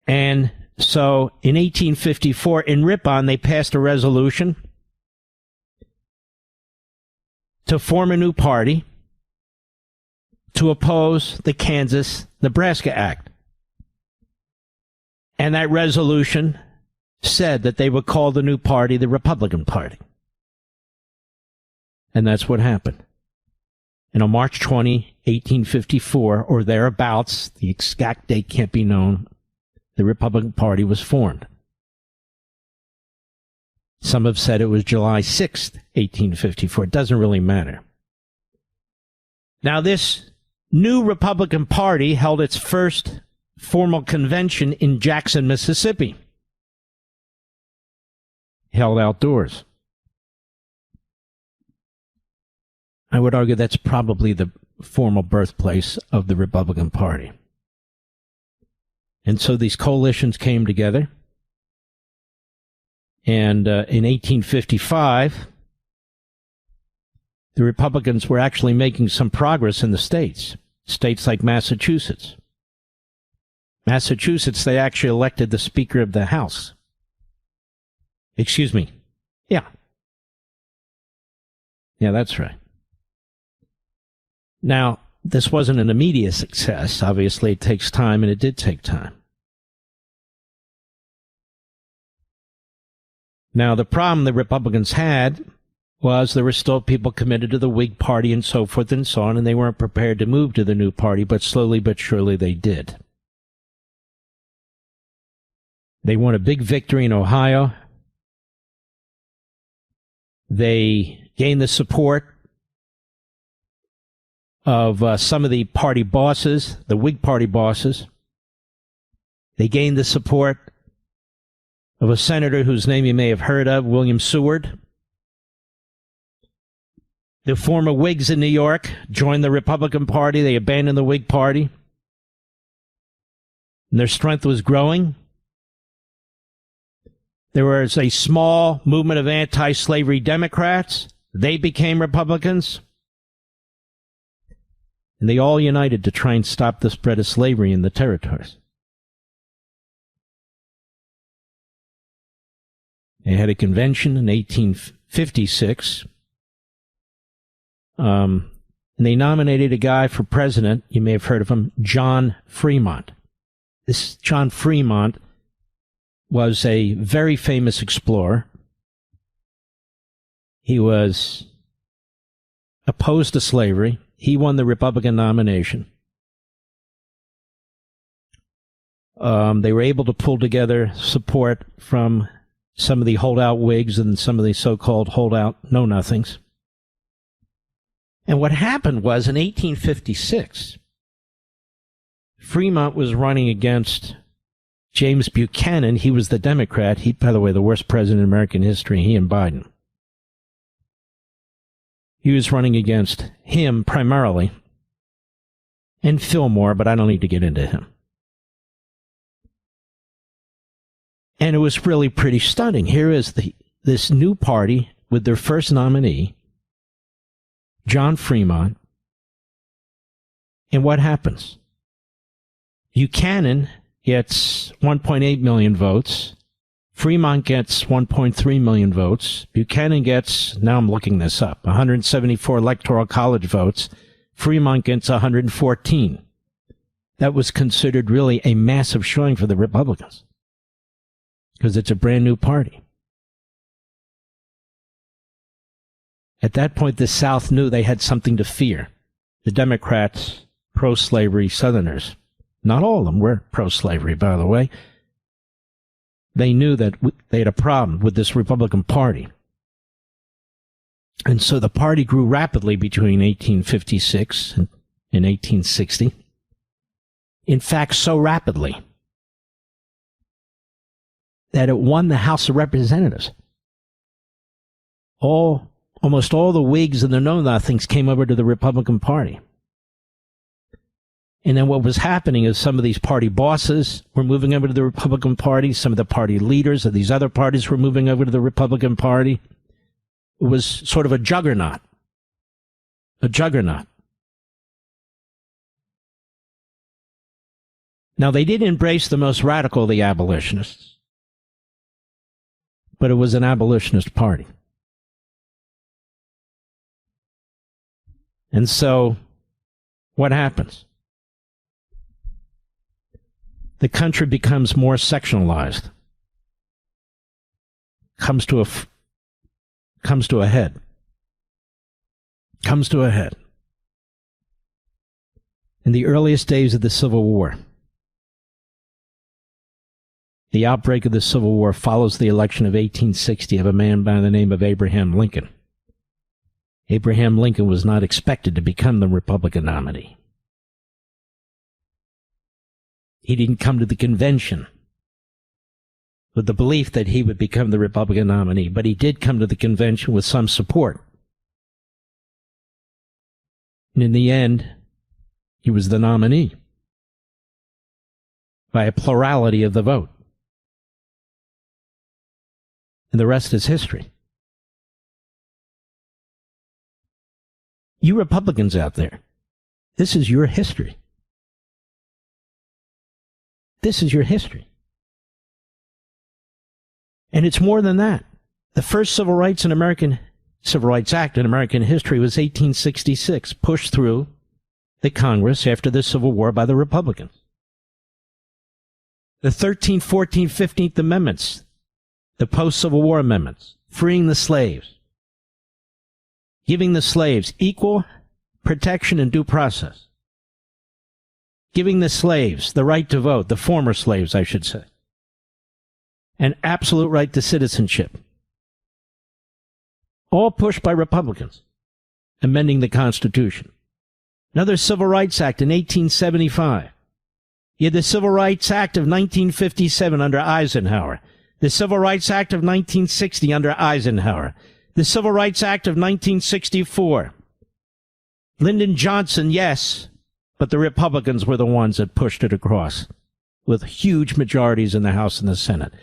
And so, in 1854, in Ripon, they passed a resolution to form a new party to oppose the Kansas-Nebraska Act. And that resolution said that they would call the new party the Republican Party. And that's what happened. And on March 20, 1854, or thereabouts, the exact date can't be known, the Republican Party was formed. Some have said it was July 6th, 1854. It doesn't really matter. Now, this new Republican Party held its first formal convention in Jackson, Mississippi. Held outdoors. I would argue that's probably the formal birthplace of the Republican Party. And so these coalitions came together. And in 1855, the Republicans were actually making some progress in the states like Massachusetts. Massachusetts, they actually elected the Speaker of the House. Excuse me. Yeah. Yeah, that's right. Now, this wasn't an immediate success. Obviously, it takes time, and it did take time. Now, the problem the Republicans had was there were still people committed to the Whig Party and so forth and so on, and they weren't prepared to move to the new party, but slowly but surely they did. They won a big victory in Ohio. They gained the support of some of the party bosses, the Whig Party bosses. They gained the support of a senator whose name you may have heard of, William Seward. The former Whigs in New York joined the Republican Party. They abandoned the Whig Party. And their strength was growing. There was a small movement of anti-slavery Democrats. They became Republicans. And they all united to try and stop the spread of slavery in the territories. They had a convention in 1856. And they nominated a guy for president. You may have heard of him, John Fremont. This John Fremont was a very famous explorer. He was opposed to slavery. He won the Republican nomination. They were able to pull together support from some of the holdout Whigs and some of the so-called holdout know-nothings. And what happened was in 1856, Fremont was running against James Buchanan. He was the Democrat. He, by the way, the worst president in American history, he and Biden. He was running against him primarily, and Fillmore, but I don't need to get into him. And it was really pretty stunning. Here is this new party with their first nominee, John Fremont. And what happens? Buchanan gets 1.8 million votes. Fremont gets 1.3 million votes. Buchanan gets, now I'm looking this up, 174 electoral college votes. Fremont gets 114. That was considered really a massive showing for the Republicans because it's a brand new party. At that point, the South knew they had something to fear. The Democrats, pro-slavery Southerners, not all of them were pro-slavery, by the way. They knew that they had a problem with this Republican Party. And so the party grew rapidly between 1856 and 1860. In fact, so rapidly that it won the House of Representatives. Almost all the Whigs and the know-nothings came over to the Republican Party. And then what was happening is some of these party bosses were moving over to the Republican Party. Some of the party leaders of these other parties were moving over to the Republican Party. It was sort of a juggernaut. A juggernaut. Now, they did embrace the most radical of the abolitionists, but it was an abolitionist party. And so, what happens? The country becomes more sectionalized, comes to a head. In the earliest days of the Civil War, the outbreak of the Civil War follows the election of 1860 of a man by the name of Abraham Lincoln. Abraham Lincoln was not expected to become the Republican nominee. He didn't come to the convention with the belief that he would become the Republican nominee, but he did come to the convention with some support. And in the end, he was the nominee by a plurality of the vote. And the rest is history. You Republicans out there, this is your history. This is your history. And it's more than that. The first Civil Rights Act in American history was 1866, pushed through the Congress after the Civil War by the Republicans. The 13th, 14th, 15th Amendments, the post-Civil War amendments, freeing the slaves, giving the slaves equal protection and due process, giving the slaves the right to vote, the former slaves, I should say, an absolute right to citizenship, all pushed by Republicans, amending the Constitution. Another Civil Rights Act in 1875. You had the Civil Rights Act of 1957 under Eisenhower, the Civil Rights Act of 1960 under Eisenhower, the Civil Rights Act of 1964. Lyndon Johnson, yes, but the Republicans were the ones that pushed it across with huge majorities in the House and the Senate.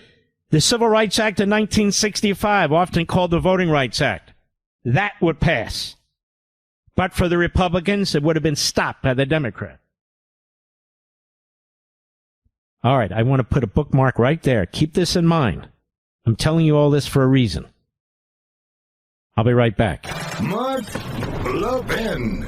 The Civil Rights Act of 1965, often called the Voting Rights Act, that would pass. But for the Republicans, it would have been stopped by the Democrats. All right, I want to put a bookmark right there. Keep this in mind. I'm telling you all this for a reason. I'll be right back. Mark Levin.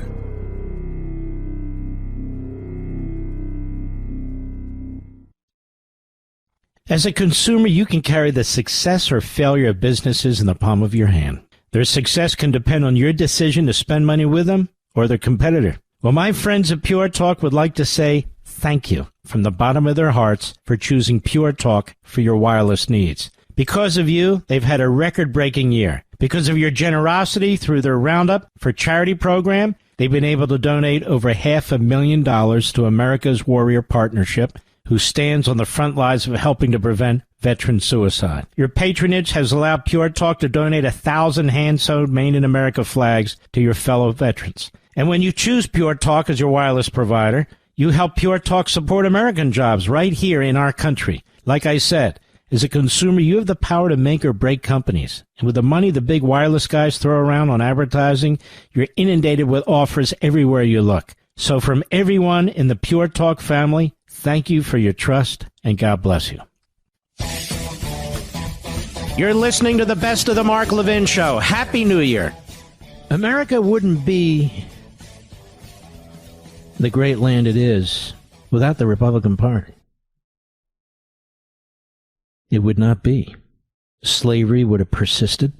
As a consumer, you can carry the success or failure of businesses in the palm of your hand. Their success can depend on your decision to spend money with them or their competitor. Well, my friends at Pure Talk would like to say thank you from the bottom of their hearts for choosing Pure Talk for your wireless needs. Because of you, they've had a record-breaking year. Because of your generosity through their Roundup for Charity program, they've been able to donate over $500,000 to America's Warrior Partnership, who stands on the front lines of helping to prevent veteran suicide. Your patronage has allowed Pure Talk to donate 1,000 hand-sewed Made in America flags to your fellow veterans. And when you choose Pure Talk as your wireless provider, you help Pure Talk support American jobs right here in our country. Like I said, as a consumer, you have the power to make or break companies. And with the money the big wireless guys throw around on advertising, you're inundated with offers everywhere you look. So from everyone in the Pure Talk family, thank you for your trust, and God bless you. You're listening to the Best of the Mark Levin Show. Happy New Year. America wouldn't be the great land it is without the Republican Party. It would not be. Slavery would have persisted.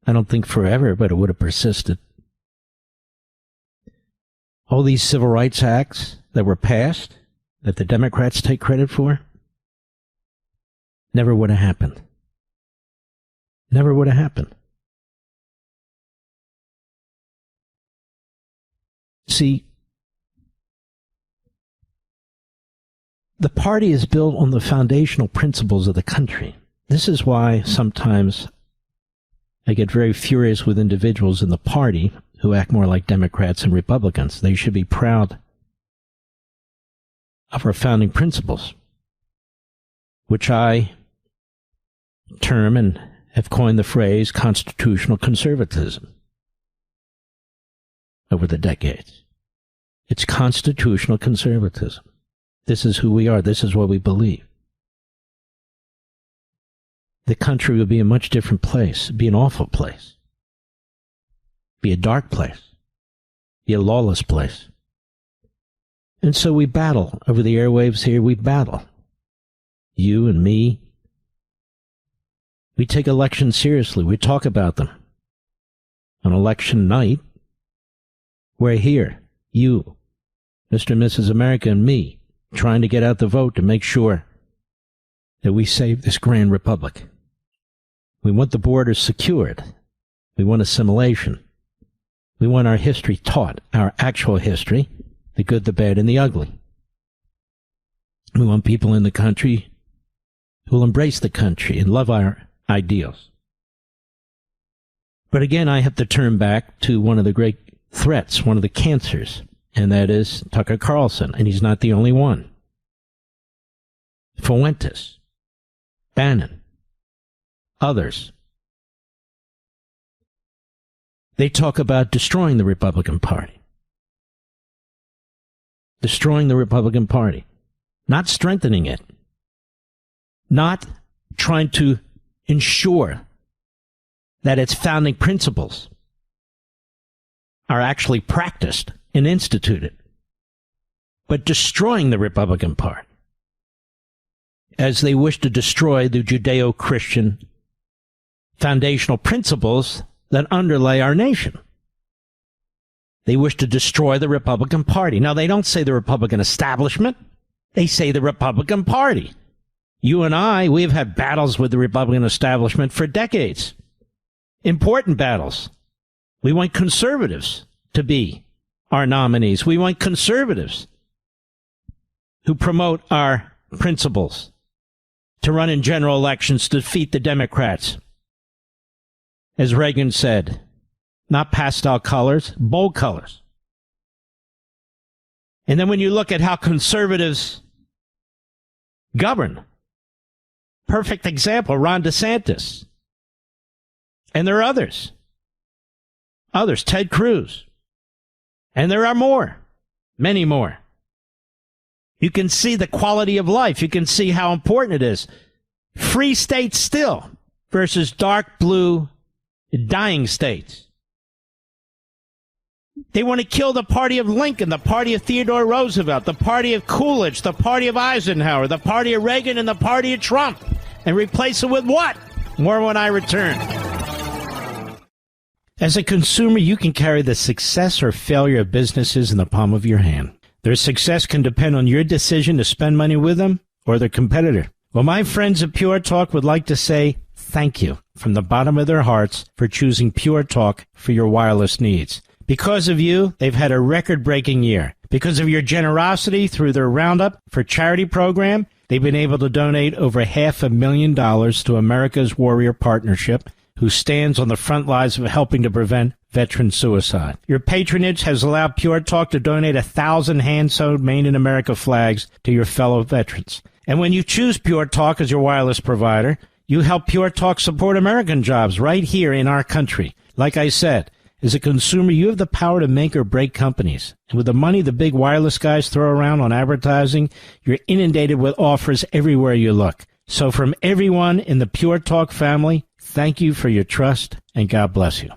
I don't think forever, but it would have persisted. All these civil rights acts that were passed, that the Democrats take credit for, never would have happened. Never would have happened. See, the party is built on the foundational principles of the country. This is why sometimes I get very furious with individuals in the party who act more like Democrats and Republicans. They should be proud of our founding principles, which I term and have coined the phrase constitutional conservatism over the decades. It's constitutional conservatism. This is who we are. This is what we believe. The country would be a much different place. It'd be an awful place. Be a dark place. Be a lawless place. And so we battle over the airwaves here. We battle. You and me. We take elections seriously. We talk about them. On election night, we're here. You, Mr. and Mrs. America, and me, trying to get out the vote to make sure that we save this grand republic. We want the borders secured. We want assimilation. We want our history taught, our actual history, the good, the bad, and the ugly. We want people in the country who will embrace the country and love our ideals. But again, I have to turn back to one of the great threats, one of the cancers, and that is Tucker Carlson, and he's not the only one. Fuentes, Bannon, others. They talk about destroying the Republican Party. Destroying the Republican Party. not strengthening it, not trying to ensure that its founding principles are actually practiced and instituted, but destroying the Republican Party as they wish to destroy the Judeo-Christian foundational principles that underlay our nation. They wish to destroy the Republican Party. Now, they don't say the Republican establishment. They say the Republican Party. You and I, we've had battles with the Republican establishment for decades. Important battles. We want conservatives to be our nominees. We want conservatives who promote our principles to run in general elections to defeat the Democrats. As Reagan said, not pastel colors, bold colors. And then when you look at how conservatives govern, perfect example, Ron DeSantis. And there are others. Ted Cruz. And there are more, many more. You can see the quality of life. You can see how important it is. Free states still versus dark blue dying states. They want to kill the party of Lincoln, the party of Theodore Roosevelt, the party of Coolidge, the party of Eisenhower, the party of Reagan, and the party of Trump. And replace it with what? More when I return. As a consumer, you can carry the success or failure of businesses in the palm of your hand. Their success can depend on your decision to spend money with them or their competitor. Well, my friends at Pure Talk would like to say thank you from the bottom of their hearts for choosing Pure Talk for your wireless needs. Because of you, they've had a record-breaking year. Because of your generosity through their Roundup for Charity program, they've been able to donate over $500,000 to America's Warrior Partnership, who stands on the front lines of helping to prevent veteran suicide. Your patronage has allowed Pure Talk to donate 1,000 hand-sewn Made in America flags to your fellow veterans. And when you choose Pure Talk as your wireless provider, you help Pure Talk support American jobs right here in our country. Like I said, as a consumer, you have the power to make or break companies. And with the money the big wireless guys throw around on advertising, you're inundated with offers everywhere you look. So from everyone in the Pure Talk family, thank you for your trust, and God bless you.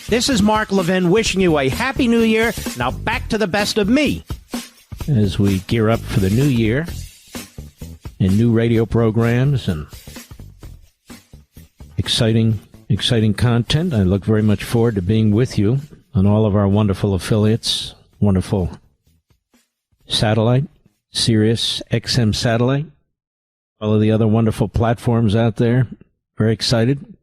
This is Mark Levin wishing you a happy new year. Now back to the best of me as we gear up for the new year and new radio programs and exciting content. I look very much forward to being with you on all of our wonderful affiliates, wonderful satellite, Sirius XM satellite, all of the other wonderful platforms out there. Very excited.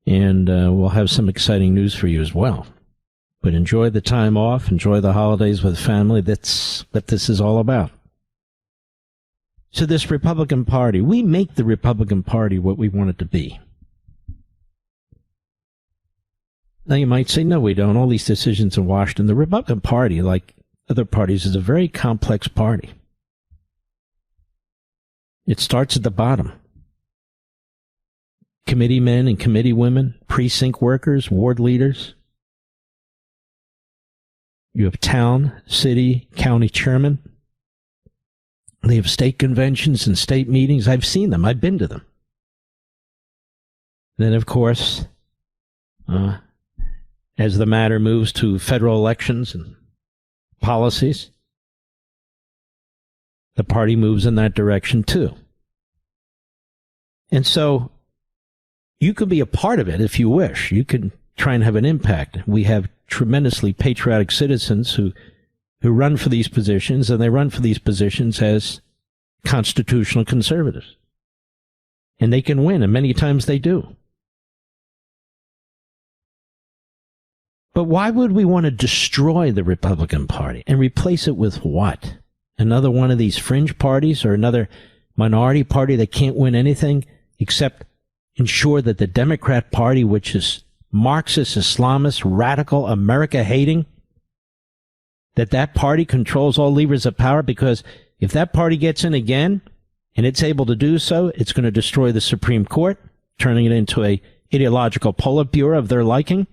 And we'll have some exciting news for you as well. But enjoy the time off, enjoy the holidays with family. That's what this is all about. So this Republican Party, we make the Republican Party what we want it to be. Now you might say, no, we don't. All these decisions in Washington. The Republican Party, like other parties, is a very complex party. It starts at the bottom. Committee men and committee women, precinct workers, ward leaders. You have town, city, county chairmen. They have state conventions and state meetings. I've seen them. I've been to them. Then, of course, as the matter moves to federal elections and policies, the party moves in that direction too. And so you could be a part of it if you wish. You could try and have an impact. We have tremendously patriotic citizens who run for these positions, and they run for these positions as constitutional conservatives. And they can win, and many times they do. But why would we want to destroy the Republican Party and replace it with what? Another one of these fringe parties or another minority party that can't win anything except ensure that the Democrat Party, which is Marxist, Islamist, radical, America-hating, that party controls all levers of power? Because if that party gets in again, and it's able to do so, it's going to destroy the Supreme Court, turning it into a ideological Politburo of their liking.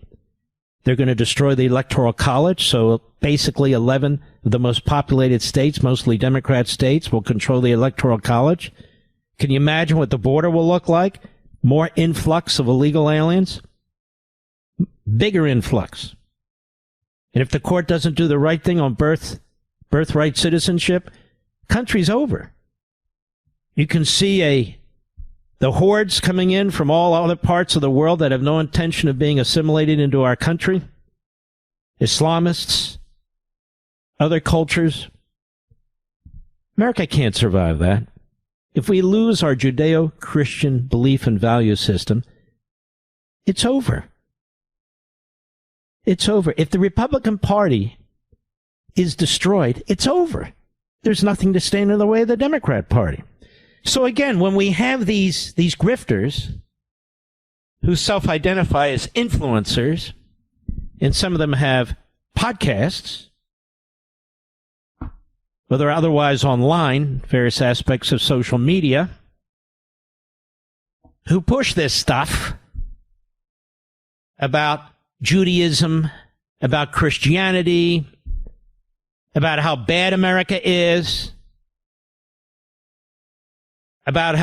They're going to destroy the Electoral College, so basically 11 of the most populated states, mostly Democrat states, will control the Electoral College. Can you imagine what the border will look like? More influx of illegal aliens? Bigger influx. And if the court doesn't do the right thing on birthright citizenship, country's over. You can see the hordes coming in from all other parts of the world that have no intention of being assimilated into our country. Islamists, other cultures. America can't survive that. If we lose our Judeo-Christian belief and value system, it's over. It's over. If the Republican Party is destroyed, it's over. There's nothing to stand in the way of the Democrat Party. So again, when we have these grifters who self-identify as influencers, and some of them have podcasts, or they're otherwise online, various aspects of social media, who push this stuff about Judaism, about Christianity, about how bad America is, about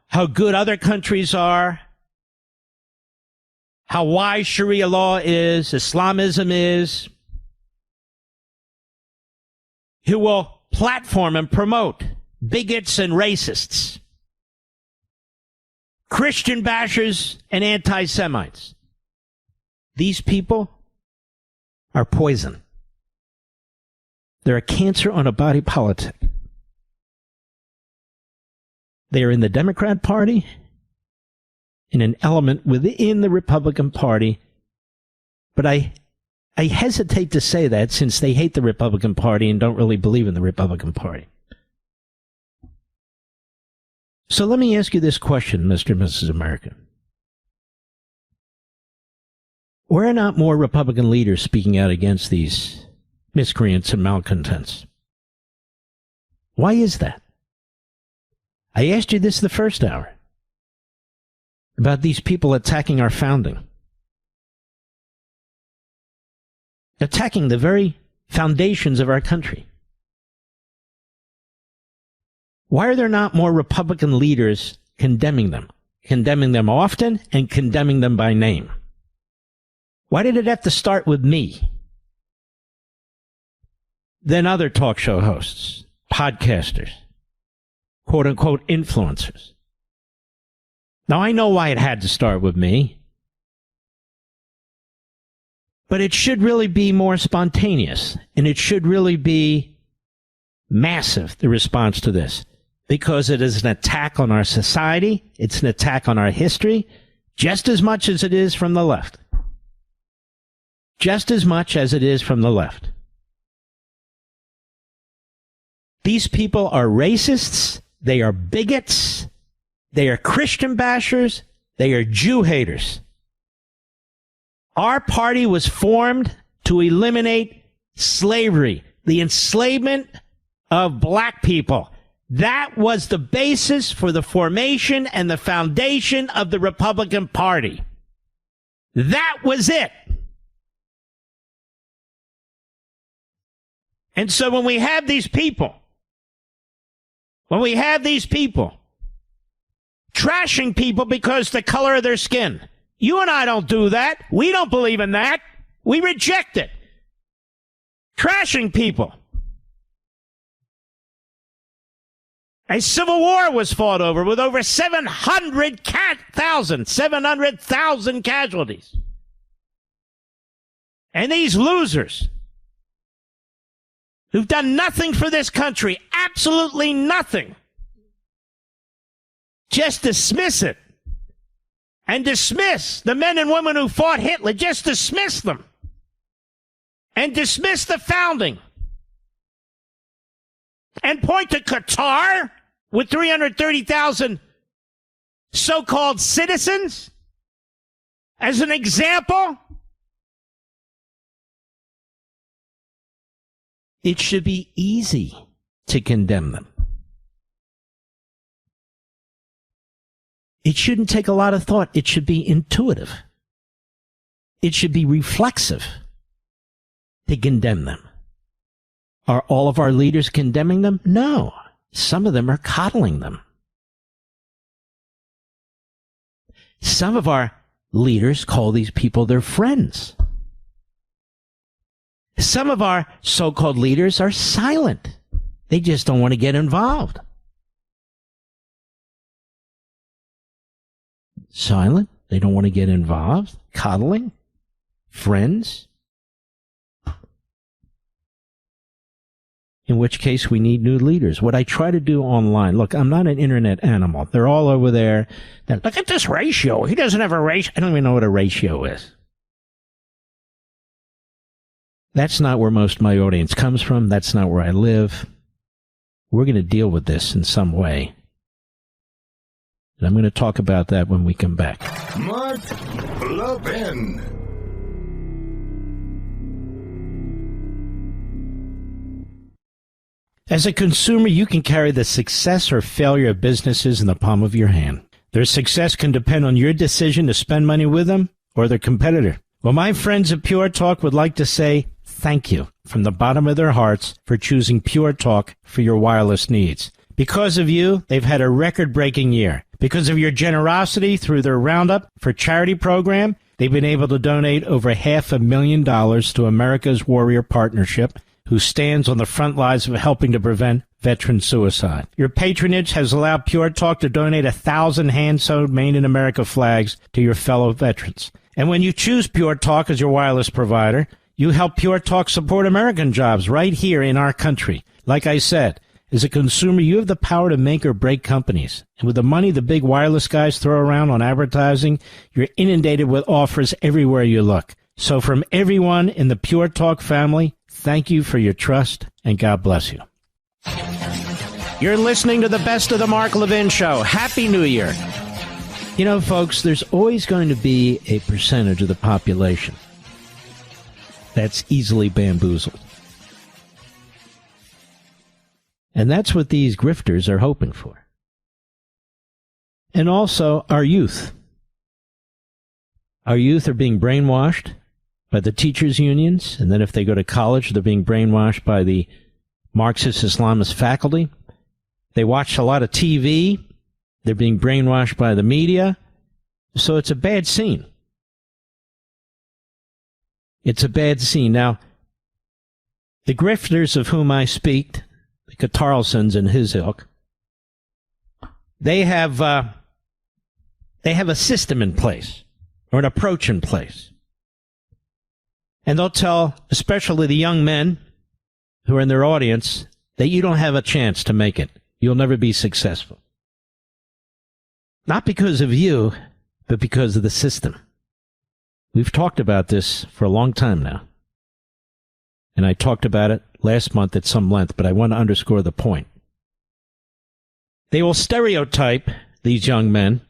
how good other countries are, how wise Sharia law is, Islamism is, who will platform and promote bigots and racists, Christian bashers and anti-Semites. These people are poison. They're a cancer on a body politic. They are in the Democrat Party, in an element within the Republican Party. But I hesitate to say that since they hate the Republican Party and don't really believe in the Republican Party. So let me ask you this question, Mr. and Mrs. America. Why are not more Republican leaders speaking out against these miscreants and malcontents? Why is that? I asked you this the first hour about these people attacking our founding, attacking the very foundations of our country. Why are there not more Republican leaders condemning them often and condemning them by name? Why did it have to start with me? Then other talk show hosts, podcasters, quote-unquote influencers. Now, I know why it had to start with me, but it should really be more spontaneous, and it should really be massive, the response to this, because it is an attack on our society, it's an attack on our history, just as much as it is from the left. Just as much as it is from the left. These people are racists, they are bigots, they are Christian bashers, they are Jew haters. Our party was formed to eliminate slavery, the enslavement of black people. That was the basis for the formation and the foundation of the Republican Party. That was it. And so when we have these people trashing people because the color of their skin, you and I don't do that. We don't believe in that. We reject it. Trashing people. A civil war was fought over with over 700,000 casualties. And these losers who've done nothing for this country, absolutely nothing, just dismiss it. And dismiss the men and women who fought Hitler. Just dismiss them. And dismiss the founding. And point to Qatar with 330,000 so-called citizens as an example. It should be easy to condemn them. It shouldn't take a lot of thought. It should be intuitive. it should be reflexive to condemn them. Are all of our leaders condemning them? No. Some of them are coddling them. Some of our leaders call these people their friends. Some of our so-called leaders are silent. They just don't want to get involved. Silent? They don't want to get involved? Coddling? Friends? In which case we need new leaders. What I try to do online, look, I'm not an internet animal. They're all over there. Look at this ratio. He doesn't have a ratio. I don't even know what a ratio is. That's not where most of my audience comes from. That's not where I live. We're going to deal with this in some way. And I'm going to talk about that when we come back. Mark Levin. As a consumer, you can carry the success or failure of businesses in the palm of your hand. Their success can depend on your decision to spend money with them or their competitor. Well, my friends at Pure Talk would like to say thank you from the bottom of their hearts for choosing Pure Talk for your wireless needs. Because of you, they've had a record-breaking year. Because of your generosity through their Roundup for Charity program, they've been able to donate over $500,000 to America's Warrior Partnership, who stands on the front lines of helping to prevent veteran suicide. Your patronage has allowed Pure Talk to donate 1,000 hand-sewed Made in America flags to your fellow veterans. And when you choose Pure Talk as your wireless provider, you help Pure Talk support American jobs right here in our country. Like I said, as a consumer, you have the power to make or break companies. And with the money the big wireless guys throw around on advertising, you're inundated with offers everywhere you look. So from everyone in the Pure Talk family, thank you for your trust, and God bless you. You're listening to the Best of the Mark Levin Show. Happy New Year. You know, folks, there's always going to be a percentage of the population that's easily bamboozled. And that's what these grifters are hoping for. And also our youth. Our youth are being brainwashed by the teachers' unions, and then if they go to college, they're being brainwashed by the Marxist Islamist faculty. They watch a lot of TV. They're being brainwashed by the media. So it's a bad scene. It's a bad scene. Now, the grifters of whom I speak, the Carlsons and his ilk, they have a system in place, or an approach in place. And they'll tell, especially the young men who are in their audience, that you don't have a chance to make it. You'll never be successful. Not because of you, but because of the system. We've talked about this for a long time now. And I talked about it last month at some length, but I want to underscore the point. They will stereotype these young men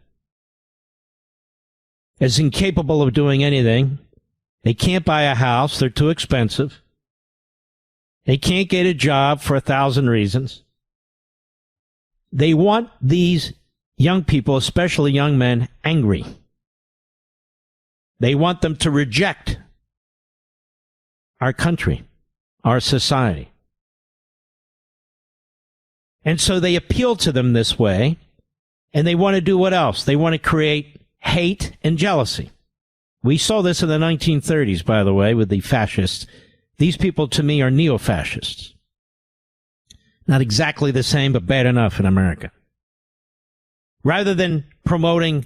as incapable of doing anything. They can't buy a house. They're too expensive. They can't get a job for 1,000 reasons. They want these young people, especially young men, angry. They want them to reject our country, our society. And so they appeal to them this way, and they want to do what else? They want to create hate and jealousy. We saw this in the 1930s, by the way, with the fascists. These people, to me, are neo-fascists. Not exactly the same, but bad enough in America. Rather than promoting,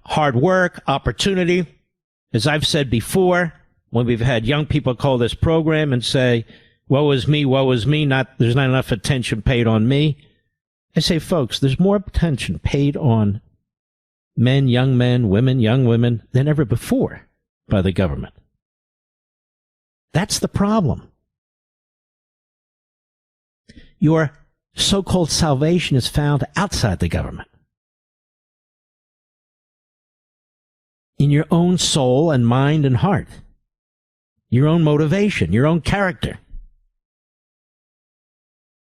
hard work, opportunity, as I've said before, when we've had young people call this program and say, woe is me, there's not enough attention paid on me. I say, folks, there's more attention paid on men, young women than ever before by the government. That's the problem. Your so-called salvation is found outside the government. In your own soul and mind and heart. Your own motivation, your own character.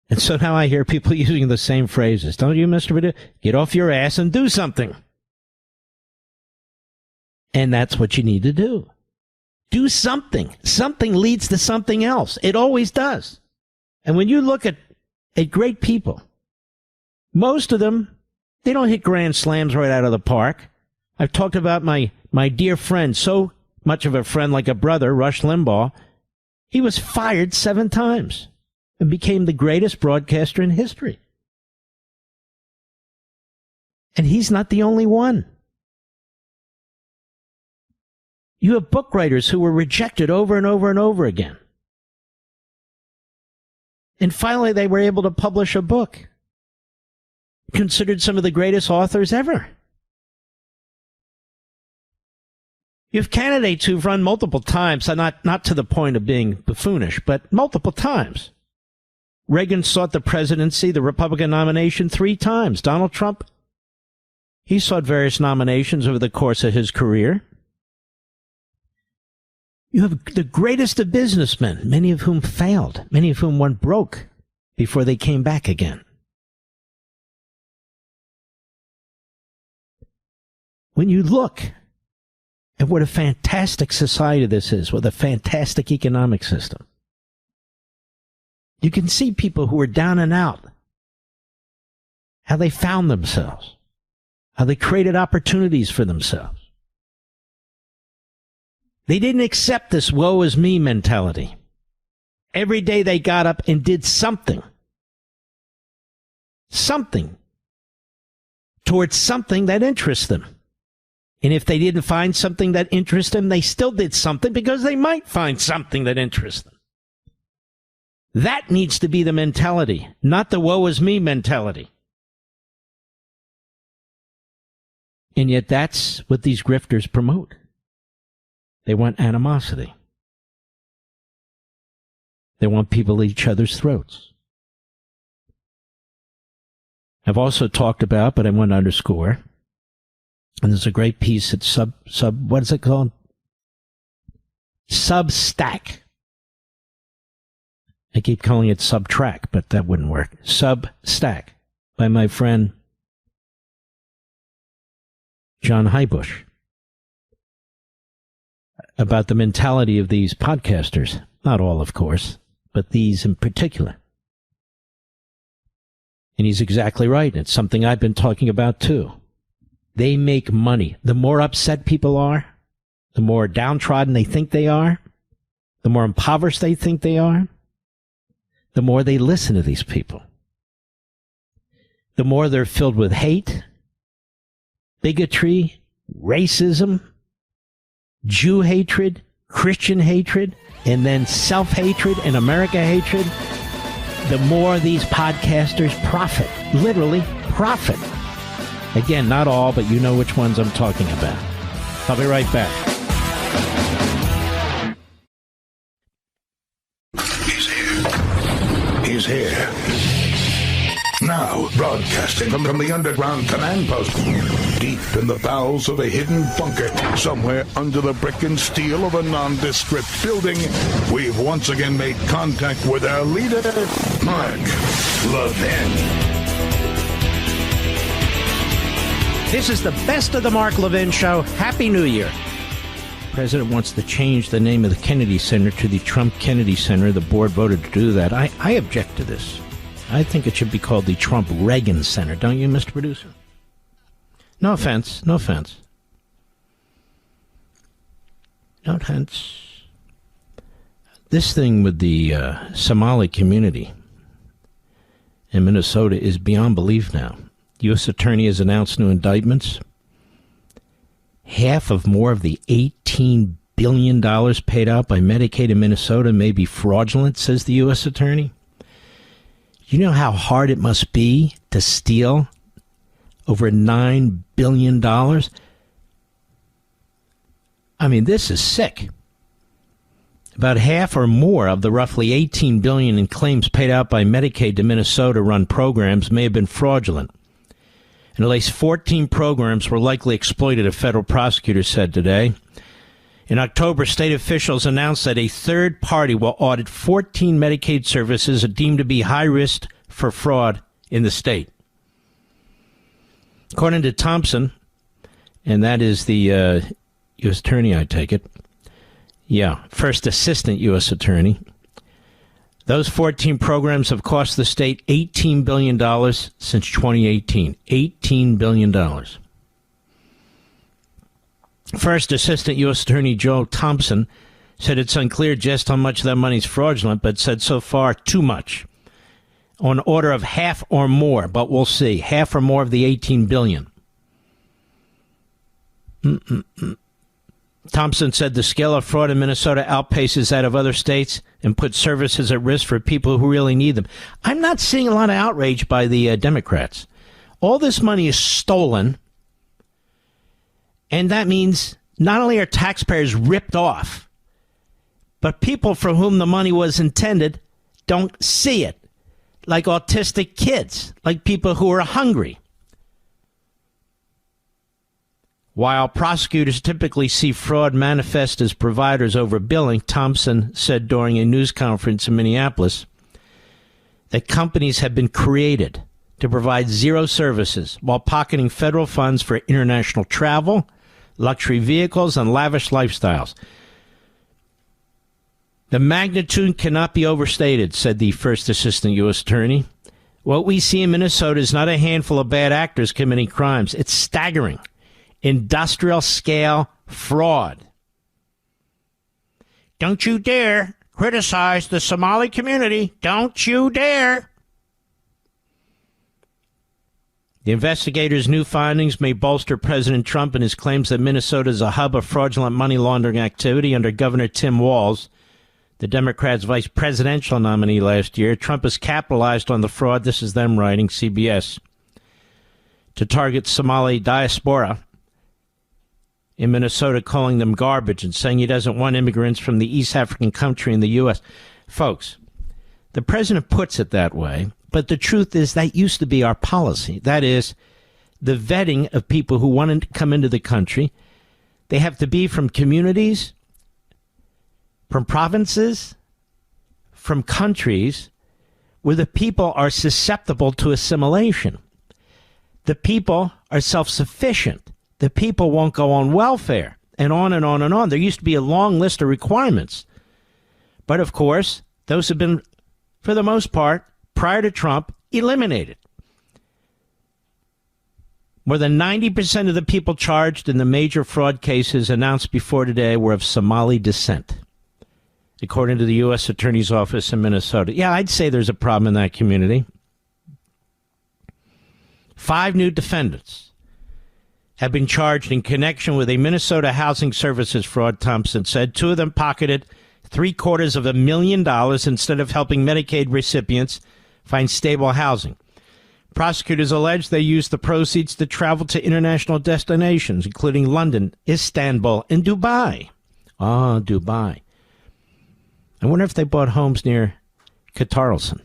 And so now I hear people using the same phrases. Don't you, Mr. Vidal? Get off your ass and do something. And that's what you need to do. Do something. Something leads to something else. It always does. And when you look at great people, most of them, they don't hit grand slams right out of the park. I've talked about my dear friend, so much of a friend like a brother, Rush Limbaugh. He was fired 7 times and became the greatest broadcaster in history. And he's not the only one. You have book writers who were rejected over and over and over again. And finally, they were able to publish a book considered some of the greatest authors ever. You have candidates who've run multiple times, not to the point of being buffoonish, but multiple times. Reagan sought the presidency, the Republican nomination, 3 times. Donald Trump, he sought various nominations over the course of his career. You have the greatest of businessmen, many of whom failed, many of whom went broke before they came back again. When you look at what a fantastic society this is, with a fantastic economic system, you can see people who are down and out, how they found themselves, how they created opportunities for themselves. They didn't accept this woe is me mentality. Every day they got up and did something towards something that interests them. And if they didn't find something that interests them, they still did something because they might find something that interests them. That needs to be the mentality, not the woe is me mentality. And yet that's what these grifters promote. They want animosity. They want people at each other's throats. I've also talked about, but I want to underscore, and there's a great piece at what is it called? Substack. I keep calling it Subtrack, but that wouldn't work. Substack by my friend John Hybush about the mentality of these podcasters. Not all, of course, but these in particular. And he's exactly right. It's something I've been talking about too. They make money. The more upset people are, the more downtrodden they think they are, the more impoverished they think they are, the more they listen to these people. The more they're filled with hate, bigotry, racism, Jew hatred, Christian hatred, and then self-hatred and America hatred, the more these podcasters profit. Literally profit. Again, not all, but you know which ones I'm talking about. I'll be right back. He's here. Now, broadcasting from the underground command post, deep in the bowels of a hidden bunker, somewhere under the brick and steel of a nondescript building, we've once again made contact with our leader, Mark Levin. This is the best of the Mark Levin Show. Happy New Year. The president wants to change the name of the Kennedy Center to the Trump Kennedy Center. The board voted to do that. I object to this. I think it should be called the Trump Reagan Center. Don't you, Mr. Producer? No offense. No offense. No offense. This thing with the Somali community in Minnesota is beyond belief now. The U.S. Attorney has announced new indictments. Half of more of the $18 billion paid out by Medicaid in Minnesota may be fraudulent, says the U.S. Attorney. You know how hard it must be to steal over $9 billion? I mean, this is sick. About half or more of the roughly $18 billion in claims paid out by Medicaid to Minnesota-run programs may have been fraudulent. And at least 14 programs were likely exploited, a federal prosecutor said today. In October, state officials announced that a third party will audit 14 Medicaid services deemed to be high risk for fraud in the state. According to Thompson, and that is the U.S. Attorney, I take it. Yeah, first assistant U.S. Attorney. Those 14 programs have cost the state $18 billion since 2018. $18 billion. First assistant U.S. Attorney Joe Thompson said it's unclear just how much of that money is fraudulent, but said so far too much. On order of half or more, but we'll see. Half or more of the $18 billion. Thompson said the scale of fraud in Minnesota outpaces that of other states and puts services at risk for people who really need them. I'm not seeing a lot of outrage by the Democrats. All this money is stolen, and that means not only are taxpayers ripped off, but people for whom the money was intended don't see it, like autistic kids, like people who are hungry. While prosecutors typically see fraud manifest as providers overbilling, Thompson said during a news conference in Minneapolis that companies have been created to provide zero services while pocketing federal funds for international travel, luxury vehicles, and lavish lifestyles. The magnitude cannot be overstated, said the first assistant U.S. attorney. What we see in Minnesota is not a handful of bad actors committing crimes. It's staggering. Industrial scale fraud. Don't you dare criticize the Somali community. Don't you dare. The investigators' new findings may bolster President Trump in his claims that Minnesota is a hub of fraudulent money laundering activity under Governor Tim Walz, the Democrats' vice presidential nominee last year. Trump has capitalized on the fraud, this is them writing, CBS, to target Somali diaspora in Minnesota, calling them garbage and saying he doesn't want immigrants from the East African country in the U.S. Folks, the president puts it that way, but the truth is that used to be our policy. That is, the vetting of people who want to come into the country, they have to be from communities, from provinces, from countries where the people are susceptible to assimilation. The people are self-sufficient. The people won't go on welfare, and on and on and on. There used to be a long list of requirements. But, of course, those have been, for the most part, prior to Trump, eliminated. More than 90% of the people charged in the major fraud cases announced before today were of Somali descent, according to the U.S. Attorney's Office in Minnesota. Yeah, I'd say there's a problem in that community. 5 new defendants have been charged in connection with a Minnesota housing services fraud, Thompson said. 2 of them pocketed $750,000 instead of helping Medicaid recipients find stable housing. Prosecutors allege they used the proceeds to travel to international destinations, including London, Istanbul, and Dubai. Ah, Dubai. I wonder if they bought homes near Carlson.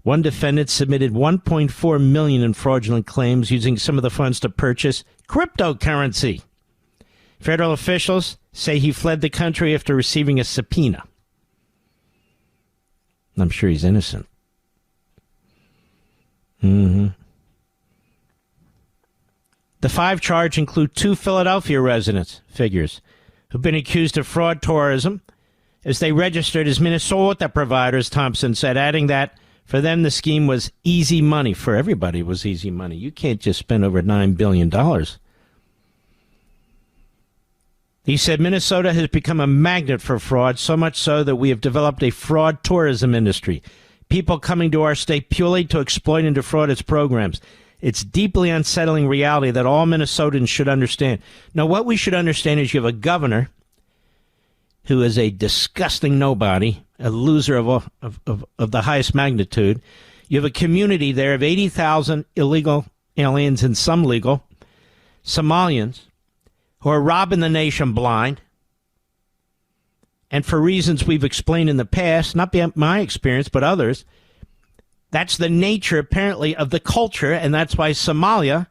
One defendant submitted $1.4 million in fraudulent claims using some of the funds to purchase cryptocurrency. Federal officials say he fled the country after receiving a subpoena. I'm sure he's innocent. The 5 charged include 2 Philadelphia residents, figures, who've been accused of fraud tourism as they registered as Minnesota providers, Thompson said, adding that for them the scheme was easy money. For everybody it was easy money. You can't just spend over $9 billion. He said Minnesota has become a magnet for fraud, so much so that we have developed a fraud tourism industry. People coming to our state purely to exploit and defraud its programs. It's deeply unsettling reality that all Minnesotans should understand. Now, what we should understand is you have a governor who is a disgusting nobody, a loser of the highest magnitude. You have a community there of 80,000 illegal aliens and some legal, Somalians, who are robbing the nation blind. And for reasons we've explained in the past, not my experience, but others, that's the nature, apparently, of the culture, and that's why Somalia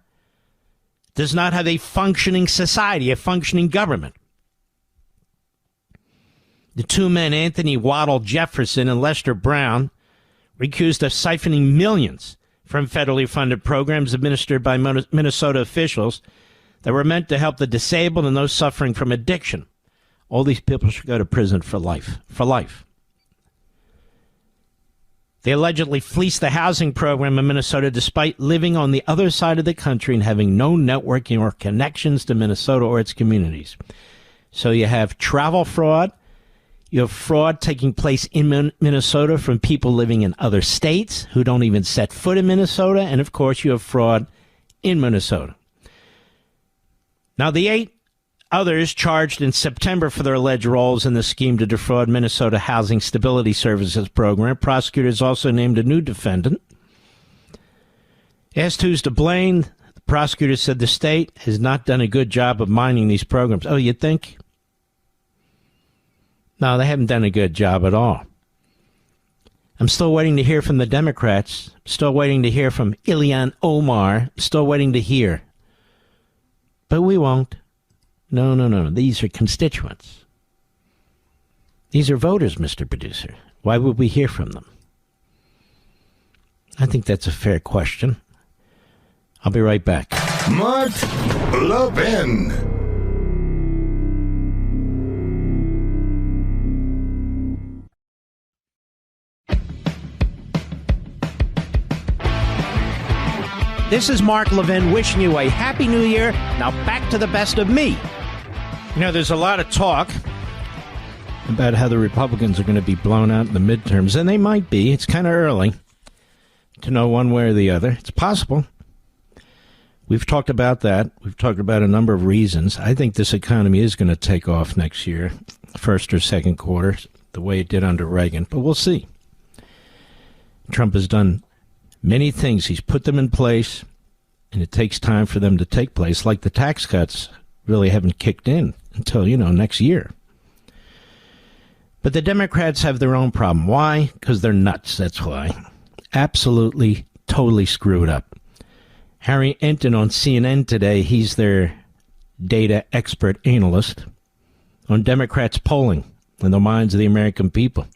does not have a functioning society, a functioning government. The 2 men, Anthony Waddle Jefferson and Lester Brown, were accused of siphoning millions from federally funded programs administered by Minnesota officials. that were meant to help the disabled and those suffering from addiction. All these people should go to prison for life. For life. They allegedly fleeced the housing program in Minnesota despite living on the other side of the country and having no networking or connections to Minnesota or its communities. So you have travel fraud. You have fraud taking place in Minnesota from people living in other states who don't even set foot in Minnesota. And, of course, you have fraud in Minnesota. Now, the 8 others charged in September for their alleged roles in the scheme to defraud Minnesota Housing Stability Services Program. Prosecutors also named a new defendant. Asked who's to blame, the prosecutor said the state has not done a good job of minding these programs. Oh, you think? No, they haven't done a good job at all. I'm still waiting to hear from the Democrats. I'm still waiting to hear from Ilhan Omar. I'm still waiting to hear. But we won't. No. These are constituents. These are voters, Mr. Producer. Why would we hear from them? I think that's a fair question. I'll be right back. Mark Levin. This is Mark Levin wishing you a Happy New Year. Now back to the best of me. You know, there's a lot of talk about how the Republicans are going to be blown out in the midterms, and they might be. It's kind of early to know one way or the other. It's possible. We've talked about that. We've talked about a number of reasons. I think this economy is going to take off next year, first or second quarter, the way it did under Reagan, but we'll see. Trump has done many things. He's put them in place, and it takes time for them to take place, like the tax cuts really haven't kicked in until, next year. But the Democrats have their own problem. Why? Because they're nuts, that's why. Absolutely, totally screwed up. Harry Enton on CNN today, he's their data expert analyst on Democrats polling in the minds of the American people.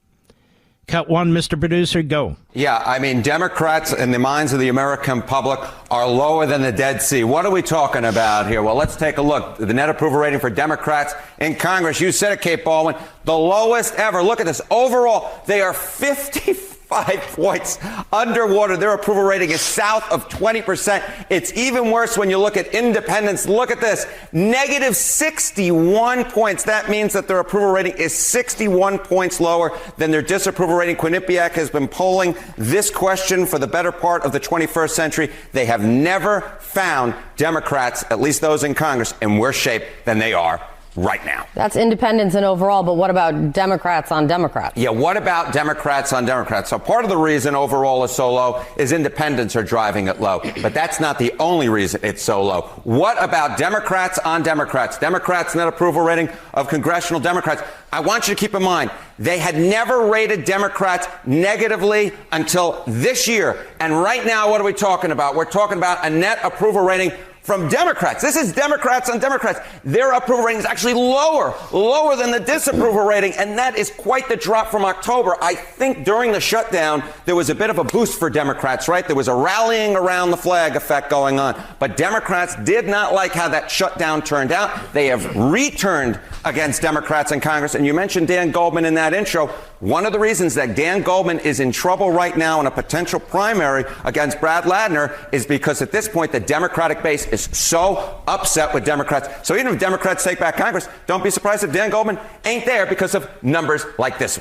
Cut one, Mr. Producer, go. Yeah, I mean, Democrats in the minds of the American public are lower than the Dead Sea. What are we talking about here? Well, let's take a look. The net approval rating for Democrats in Congress, you said it, Kate Baldwin, the lowest ever. Look at this. Overall, they are 55 points underwater. Their approval rating is south of 20%. It's even worse when you look at independents. Look at this. Negative 61 points. That means that their approval rating is 61 points lower than their disapproval rating. Quinnipiac has been polling this question for the better part of the 21st century. They have never found Democrats, at least those in Congress, in worse shape than they are right now. That's independents and overall, but what about Democrats on Democrats? Yeah, what about Democrats on Democrats? So part of the reason overall is so low is independents are driving it low. But that's not the only reason it's so low. What about Democrats on Democrats? Democrats net approval rating of congressional Democrats. I want you to keep in mind, they had never rated Democrats negatively until this year. And right now, what are we talking about? We're talking about a net approval rating from Democrats. This is Democrats on Democrats. Their approval rating is actually lower than the disapproval rating, and that is quite the drop from October. I think during the shutdown, there was a bit of a boost for Democrats, right? There was a rallying around the flag effect going on. But Democrats did not like how that shutdown turned out. They have returned against Democrats in Congress, and you mentioned Dan Goldman in that intro. One of the reasons that Dan Goldman is in trouble right now in a potential primary against Brad Ladner is because at this point, the Democratic base is so upset with Democrats. So even if Democrats take back Congress, don't be surprised if Dan Goldman ain't there because of numbers like this.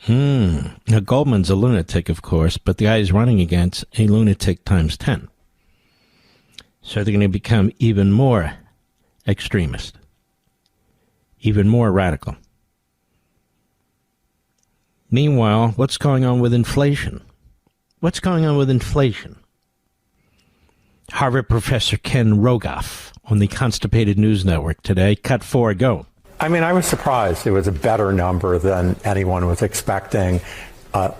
Now, Goldman's a lunatic, of course, but the guy he's running against a lunatic times 10. So they're going to become even more extremist, even more radical. Meanwhile, what's going on with inflation? What's going on with inflation? Harvard professor Ken Rogoff on the Constipated News Network today. Cut 4, go. I mean, I was surprised it was a better number than anyone was expecting.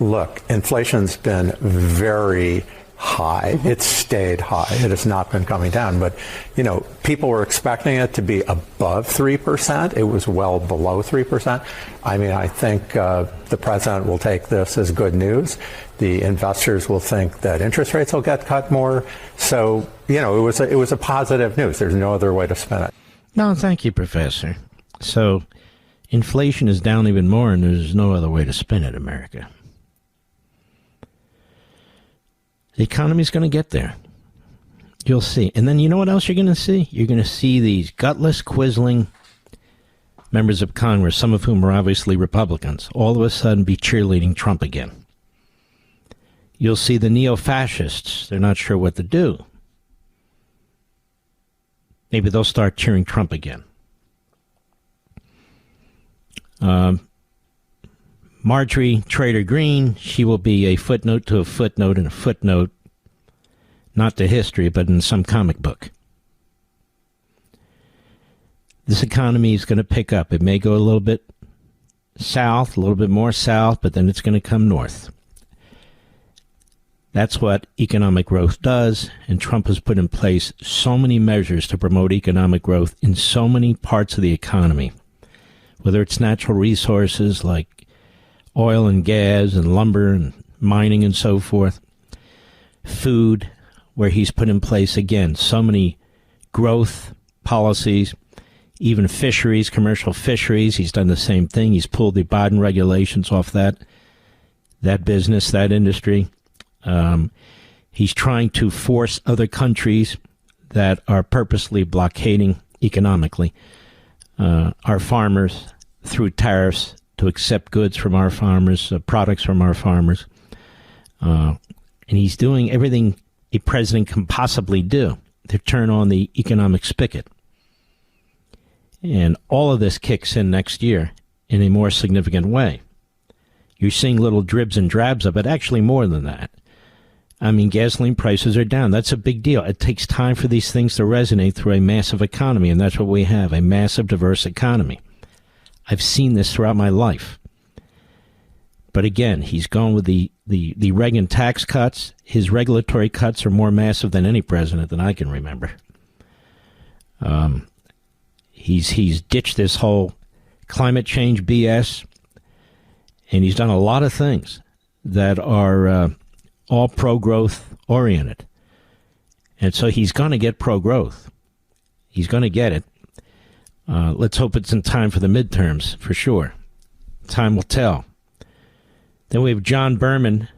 Look, inflation's been very high. It's stayed high. It has not been coming down. But, people were expecting it to be above 3%. It was well below 3%. I mean, I think the president will take this as good news. The investors will think that interest rates will get cut more. So, it was a positive news. There's no other way to spin it. No, thank you, Professor. So inflation is down even more, and there's no other way to spin it, America. The economy's going to get there. You'll see. And then you know what else you're going to see? You're going to see these gutless, quizzling members of Congress, some of whom are obviously Republicans, all of a sudden be cheerleading Trump again. You'll see the neo-fascists. They're not sure what to do. Maybe they'll start cheering Trump again. Marjorie Trader Greene, she will be a footnote to a footnote and a footnote, not to history, but in some comic book. This economy is going to pick up. It may go a little bit south, a little bit more south, but then it's going to come north. That's what economic growth does, and Trump has put in place so many measures to promote economic growth in so many parts of the economy, whether it's natural resources like oil and gas and lumber and mining and so forth, food, where he's put in place, again, so many growth policies, even fisheries, commercial fisheries. He's done the same thing. He's pulled the Biden regulations off that business, that industry. He's trying to force other countries that are purposely blockading economically our farmers through tariffs to accept goods from our farmers, products from our farmers. And he's doing everything a president can possibly do to turn on the economic spigot. And all of this kicks in next year in a more significant way. You're seeing little dribs and drabs of it, actually more than that. I mean, gasoline prices are down. That's a big deal. It takes time for these things to resonate through a massive economy, and that's what we have, a massive, diverse economy. I've seen this throughout my life. But again, he's gone with the Reagan tax cuts. His regulatory cuts are more massive than any president that I can remember. He's ditched this whole climate change BS, and he's done a lot of things that are all pro-growth oriented. And so he's going to get pro-growth. He's going to get it. Let's hope it's in time for the midterms, for sure. Time will tell. Then we have John Berman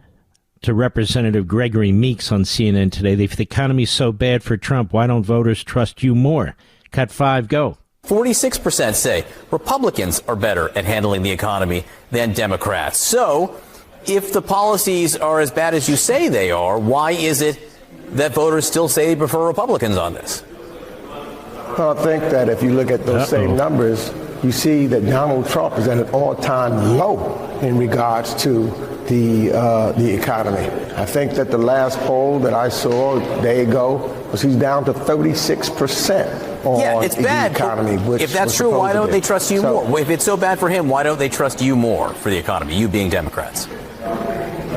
to Representative Gregory Meeks on CNN today. If the economy's so bad for Trump, why don't voters trust you more? Cut 5, go. 46% say Republicans are better at handling the economy than Democrats. So, if the policies are as bad as you say they are, why is it that voters still say they prefer Republicans on this? Well, I think that if you look at those same numbers, you see that Donald Trump is at an all-time low in regards to the economy. I think that the last poll that I saw a day ago was he's down to 36% on it's bad. The economy. Which if that's true, why don't they trust you more? If it's so bad for him, why don't they trust you more for the economy, you being Democrats?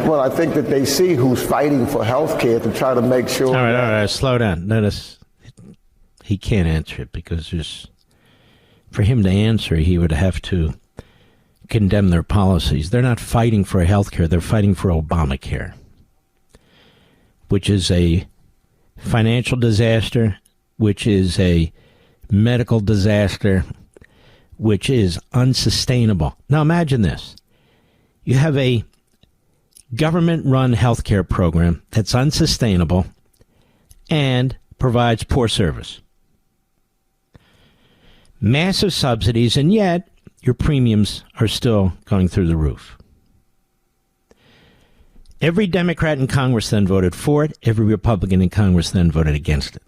Well, I think that they see who's fighting for health care to try to make sure. All right, slow down. Notice he can't answer it because for him to answer, he would have to condemn their policies. They're not fighting for health care. They're fighting for Obamacare, which is a financial disaster, which is a medical disaster, which is unsustainable. Now imagine this. You have a government-run health care program that's unsustainable and provides poor service. Massive subsidies, and yet your premiums are still going through the roof. Every Democrat in Congress then voted for it. Every Republican in Congress then voted against it.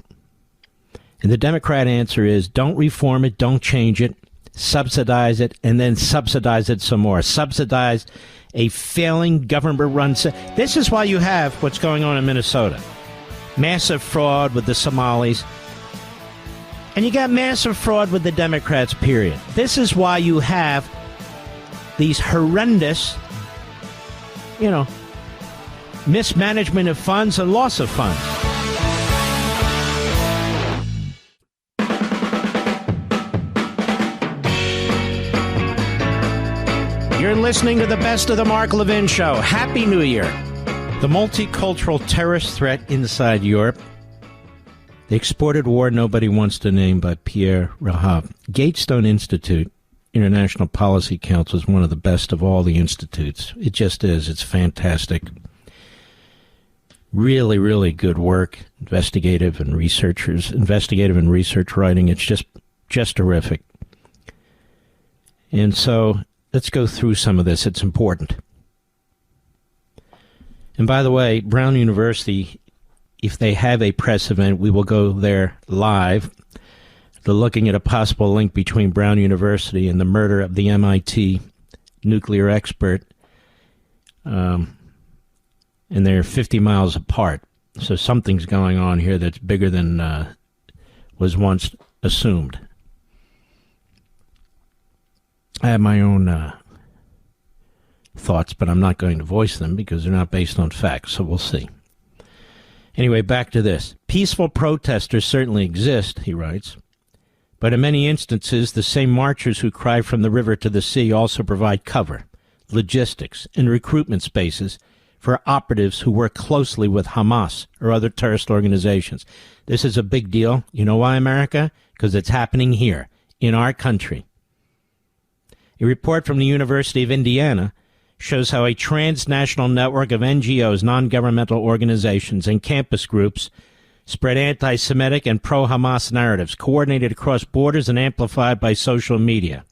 And the Democrat answer is don't reform it, don't change it, subsidize it, and then subsidize it some more. Subsidize a failing government-run... This is why you have what's going on in Minnesota. Massive fraud with the Somalis. And you got massive fraud with the Democrats, period. This is why you have these horrendous, mismanagement of funds and loss of funds. You're listening to the Best of the Mark Levin Show. Happy New Year. The multicultural terrorist threat inside Europe. The exported war nobody wants to name by Pierre Rahab. Gatestone Institute International Policy Council is one of the best of all the institutes. It just is. It's fantastic. Really, really good work. Investigative and research writing. It's just terrific. And so let's go through some of this. It's important. And by the way, Brown University, if they have a press event, we will go there live. They're looking at a possible link between Brown University and the murder of the MIT nuclear expert. And they're 50 miles apart. So something's going on here that's bigger than was once assumed. I have my own thoughts, but I'm not going to voice them because they're not based on facts, so we'll see. Anyway, back to this. Peaceful protesters certainly exist, he writes, but in many instances, the same marchers who cry from the river to the sea also provide cover, logistics, and recruitment spaces for operatives who work closely with Hamas or other terrorist organizations. This is a big deal. You know why, America? Because it's happening here, in our country. A report from the University of Indiana shows how a transnational network of NGOs, non-governmental organizations, and campus groups spread anti-Semitic and pro-Hamas narratives, coordinated across borders and amplified by social media.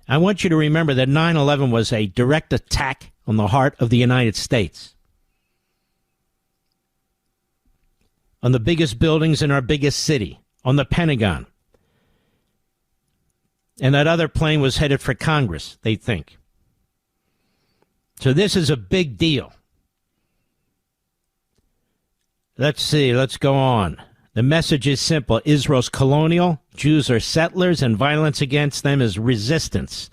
I want you to remember that 9/11 was a direct attack on the heart of the United States. On the biggest buildings in our biggest city, on the Pentagon. And that other plane was headed for Congress, they think. So this is a big deal. Let's see, let's go on. The message is simple. Israel's colonial, Jews are settlers, and violence against them is resistance.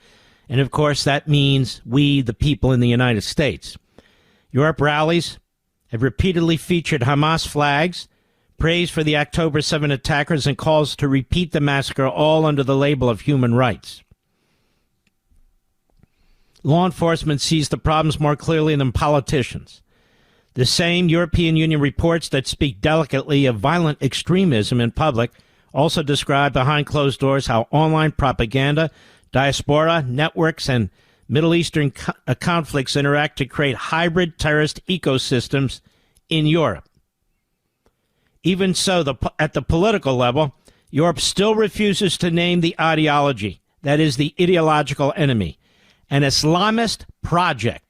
And of course, that means we, the people in the United States. Europe rallies have repeatedly featured Hamas flags, praise for the October 7 attackers, and calls to repeat the massacre, all under the label of human rights. Law enforcement sees the problems more clearly than politicians. The same European Union reports that speak delicately of violent extremism in public also describe behind closed doors how online propaganda, diaspora networks, and Middle Eastern conflicts interact to create hybrid terrorist ecosystems in Europe. Even so, at the political level, Europe still refuses to name the ideology, that is the ideological enemy, an Islamist project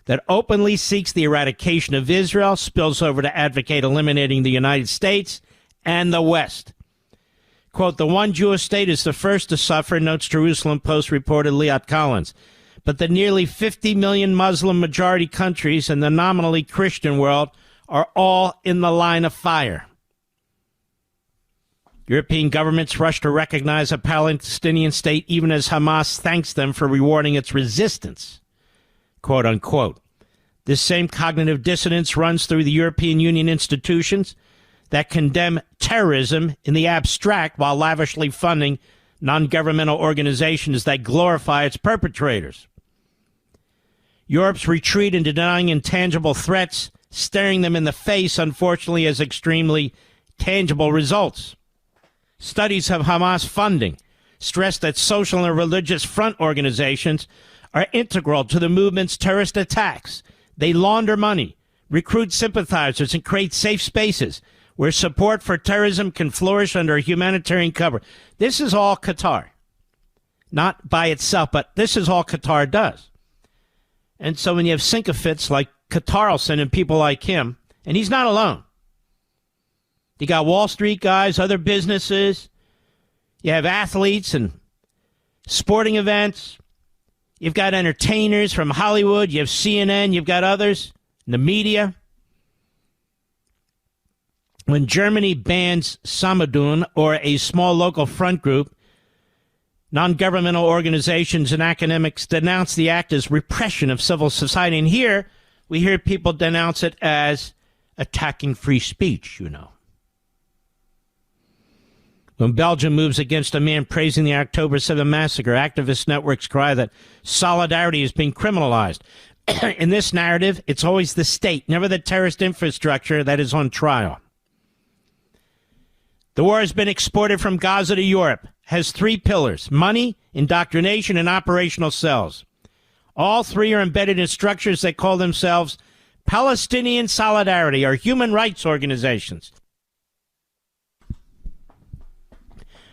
that openly seeks the eradication of Israel, spills over to advocate eliminating the United States and the West. Quote, the one Jewish state is the first to suffer, notes Jerusalem Post reported Liat Collins. But the nearly 50 million Muslim majority countries in the nominally Christian world are all in the line of fire. European governments rush to recognize a Palestinian state even as Hamas thanks them for rewarding its resistance. Quote unquote. This same cognitive dissonance runs through the European Union institutions that condemn terrorism in the abstract while lavishly funding non-governmental organizations that glorify its perpetrators. Europe's retreat in denying intangible threats, staring them in the face, unfortunately, has extremely tangible results. Studies of Hamas funding stress that social and religious front organizations are integral to the movement's terrorist attacks. They launder money, recruit sympathizers, and create safe spaces where support for terrorism can flourish under a humanitarian cover. This is all Qatar. Not by itself, but this is all Qatar does. And so when you have sycophants like Carlson and people like him, and he's not alone. You got Wall Street guys, other businesses. You have athletes and sporting events. You've got entertainers from Hollywood. You have CNN. You've got others in the media. When Germany bans Samadun, or a small local front group, non-governmental organizations and academics denounce the act as repression of civil society. And here, we hear people denounce it as attacking free speech, you know. When Belgium moves against a man praising the October 7 massacre, activist networks cry that solidarity is being criminalized. In this narrative, it's always the state, never the terrorist infrastructure, that is on trial. The war has been exported from Gaza to Europe, has three pillars: money, indoctrination, and operational cells. All three are embedded in structures that call themselves Palestinian Solidarity or human rights organizations.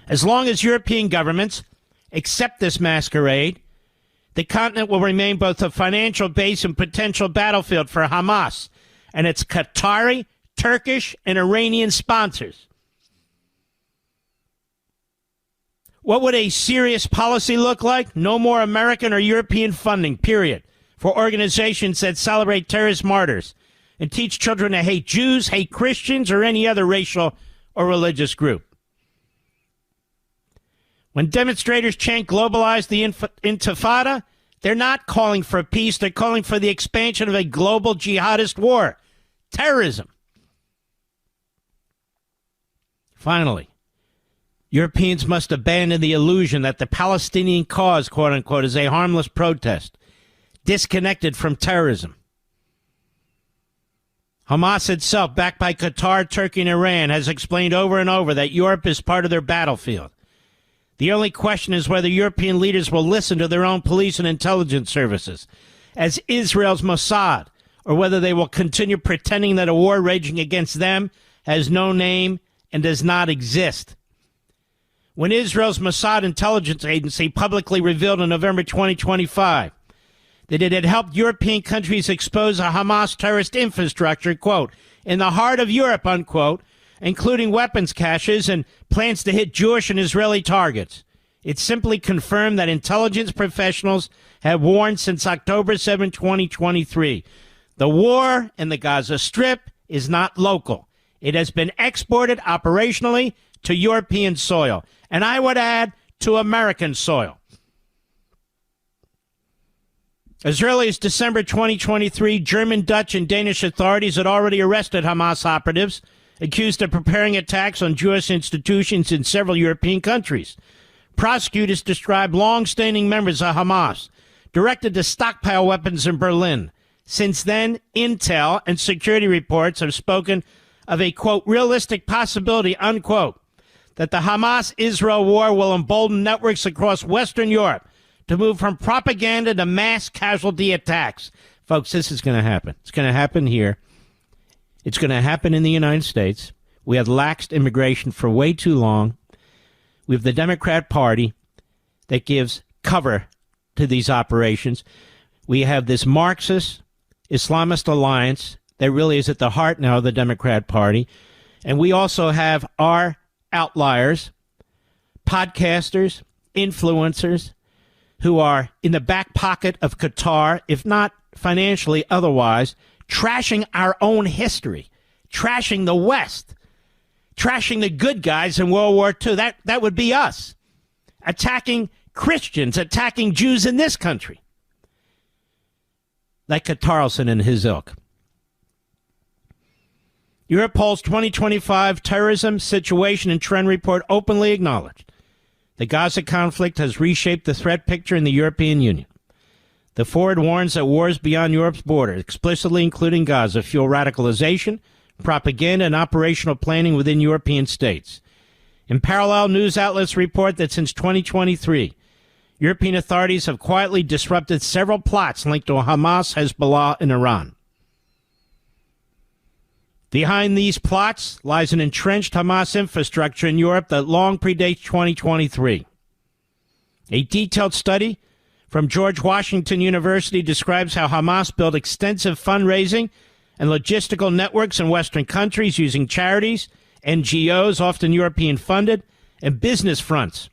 As long as European governments accept this masquerade, the continent will remain both a financial base and potential battlefield for Hamas and its Qatari, Turkish, and Iranian sponsors. What would a serious policy look like? No more American or European funding, period, for organizations that celebrate terrorist martyrs and teach children to hate Jews, hate Christians, or any other racial or religious group. When demonstrators chant globalize the intifada, they're not calling for peace. They're calling for the expansion of a global jihadist war. Terrorism. Finally, Europeans must abandon the illusion that the Palestinian cause, quote unquote, is a harmless protest, disconnected from terrorism. Hamas itself, backed by Qatar, Turkey, and Iran, has explained over and over that Europe is part of their battlefield. The only question is whether European leaders will listen to their own police and intelligence services as Israel's Mossad, or whether they will continue pretending that a war raging against them has no name and does not exist. When Israel's Mossad intelligence agency publicly revealed in November 2025 that it had helped European countries expose a Hamas terrorist infrastructure, quote, in the heart of Europe, unquote, including weapons caches and plans to hit Jewish and Israeli targets, it simply confirmed that intelligence professionals have warned since October 7, 2023. The war in the Gaza Strip is not local. It has been exported operationally to European soil, and I would add to American soil. As early as December 2023, German, Dutch, and Danish authorities had already arrested Hamas operatives accused of preparing attacks on Jewish institutions in several European countries. Prosecutors described long-standing members of Hamas directed to stockpile weapons in Berlin. Since then, intel and security reports have spoken of a, quote, realistic possibility, unquote, that the Hamas-Israel war will embolden networks across Western Europe to move from propaganda to mass casualty attacks. Folks, this is going to happen. It's going to happen here. It's going to happen in the United States. We have laxed immigration for way too long. We have the Democrat Party that gives cover to these operations. We have this Marxist Islamist alliance that really is at the heart now of the Democrat Party. And we also have our outliers, podcasters, influencers, who are in the back pocket of Qatar, if not financially, otherwise, trashing our own history, trashing the West, trashing the good guys in World War II. That would be us. Attacking Christians, attacking Jews in this country. Like Tucker Carlson and his ilk. Europol's 2025 Terrorism Situation and Trend Report openly acknowledged the Gaza conflict has reshaped the threat picture in the European Union. The forward warns that wars beyond Europe's border, explicitly including Gaza, fuel radicalization, propaganda, and operational planning within European states. In parallel, news outlets report that since 2023, European authorities have quietly disrupted several plots linked to Hamas, Hezbollah, and Iran. Behind these plots lies an entrenched Hamas infrastructure in Europe that long predates 2023. A detailed study from George Washington University describes how Hamas built extensive fundraising and logistical networks in Western countries using charities, NGOs, often European funded, and business fronts,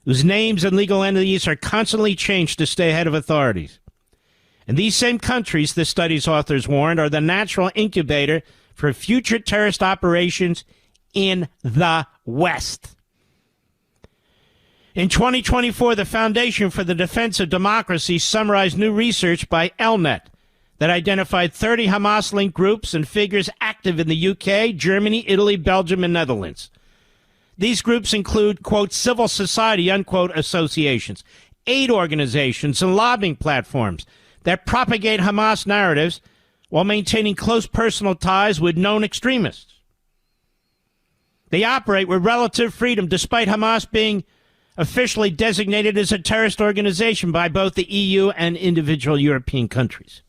whose names and legal entities are constantly changed to stay ahead of authorities. And these same countries, the study's authors warned, are the natural incubator for future terrorist operations in the West. In 2024, the Foundation for the Defense of Democracy summarized new research by ELNet, that identified 30 Hamas-linked groups and figures active in the UK, Germany, Italy, Belgium, and Netherlands. These groups include, quote, civil society, unquote, associations, aid organizations, and lobbying platforms that propagate Hamas narratives while maintaining close personal ties with known extremists. They operate with relative freedom, despite Hamas being officially designated as a terrorist organization by both the EU and individual European countries.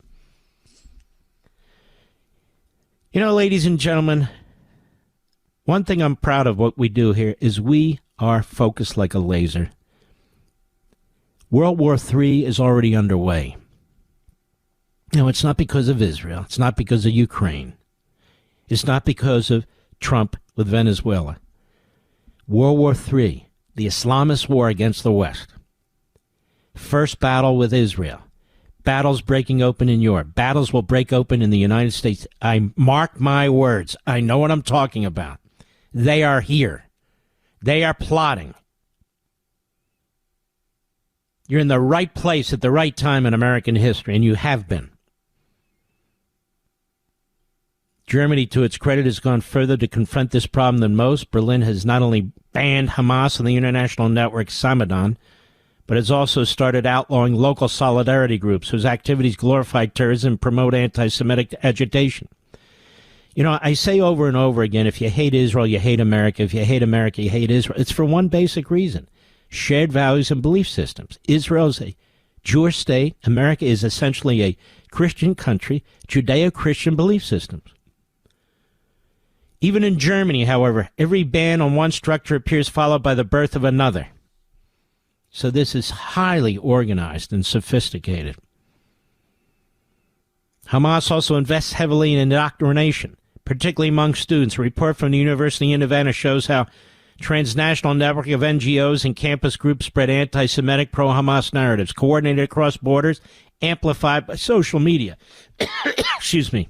You know, ladies and gentlemen, one thing I'm proud of what we do here is we are focused like a laser. World War III is already underway. No, it's not because of Israel. It's not because of Ukraine. It's not because of Trump with Venezuela. World War III, the Islamist war against the West. First battle with Israel. Battles breaking open in Europe. Battles will break open in the United States. I mark my words. I know what I'm talking about. They are here. They are plotting. You're in the right place at the right time in American history, and you have been. Germany, to its credit, has gone further to confront this problem than most. Berlin has not only banned Hamas on the international network Samadan, but has also started outlawing local solidarity groups whose activities glorify terrorism and promote anti-Semitic agitation. You know, I say over and over again, if you hate Israel, you hate America. If you hate America, you hate Israel. It's for one basic reason: shared values and belief systems. Israel is a Jewish state. America is essentially a Christian country, Judeo-Christian belief systems. Even in Germany, however, every ban on one structure appears followed by the birth of another. So this is highly organized and sophisticated. Hamas also invests heavily in indoctrination, particularly among students. A report from the University of Nevada shows how transnational network of NGOs and campus groups spread anti-Semitic pro-Hamas narratives, coordinated across borders, amplified by social media. Excuse me.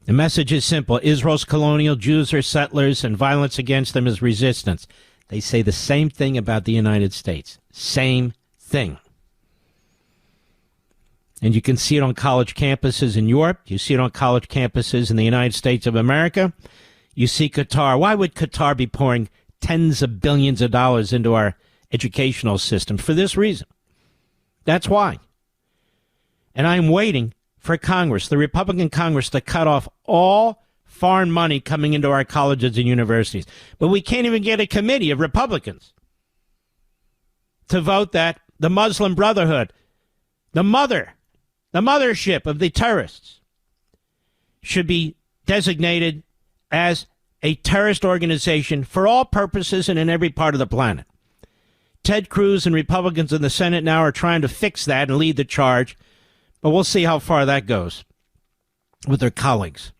The message is simple. Israel's colonial, Jews are settlers, and violence against them is resistance. They say the same thing about the United States. Same thing. And you can see it on college campuses in Europe. You see it on college campuses in the United States of America. You see Qatar. Why would Qatar be pouring tens of billions of dollars into our educational system? For this reason. That's why. And I'm waiting for Congress, the Republican Congress, to cut off all foreign money coming into our colleges and universities. But we can't even get a committee of Republicans to vote that the Muslim Brotherhood, the mothership of the terrorists, should be designated as a terrorist organization for all purposes and in every part of the planet. Ted Cruz and Republicans in the Senate now are trying to fix that and lead the charge, but we'll see how far that goes with their colleagues.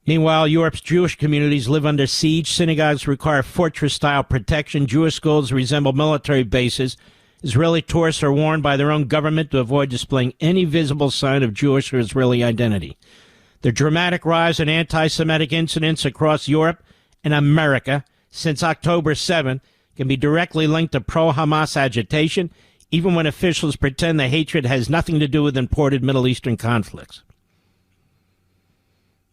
Meanwhile, Europe's Jewish communities live under siege. Synagogues require fortress-style protection. Jewish schools resemble military bases. Israeli tourists are warned by their own government to avoid displaying any visible sign of Jewish or Israeli identity. The dramatic rise in anti-Semitic incidents across Europe and America since October 7 can be directly linked to pro-Hamas agitation, even when officials pretend the hatred has nothing to do with imported Middle Eastern conflicts.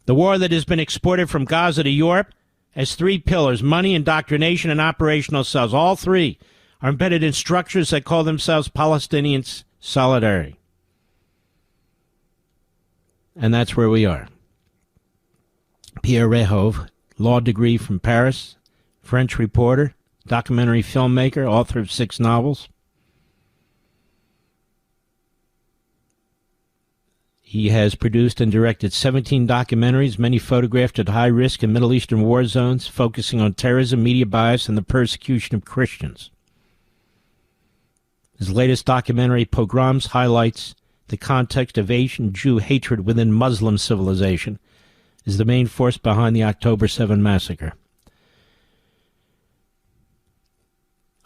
The war that has been exported from Gaza to Europe has three pillars: money, indoctrination, and operational cells. All three are embedded in structures that call themselves Palestinian solidarity. And that's where we are. Pierre Rehov, law degree from Paris, French reporter, documentary filmmaker, author of 6 novels. He has produced and directed 17 documentaries, many photographed at high risk in Middle Eastern war zones, focusing on terrorism, media bias, and the persecution of Christians. His latest documentary, Pogroms, highlights the context of Asian Jew hatred within Muslim civilization, is the main force behind the October 7 massacre.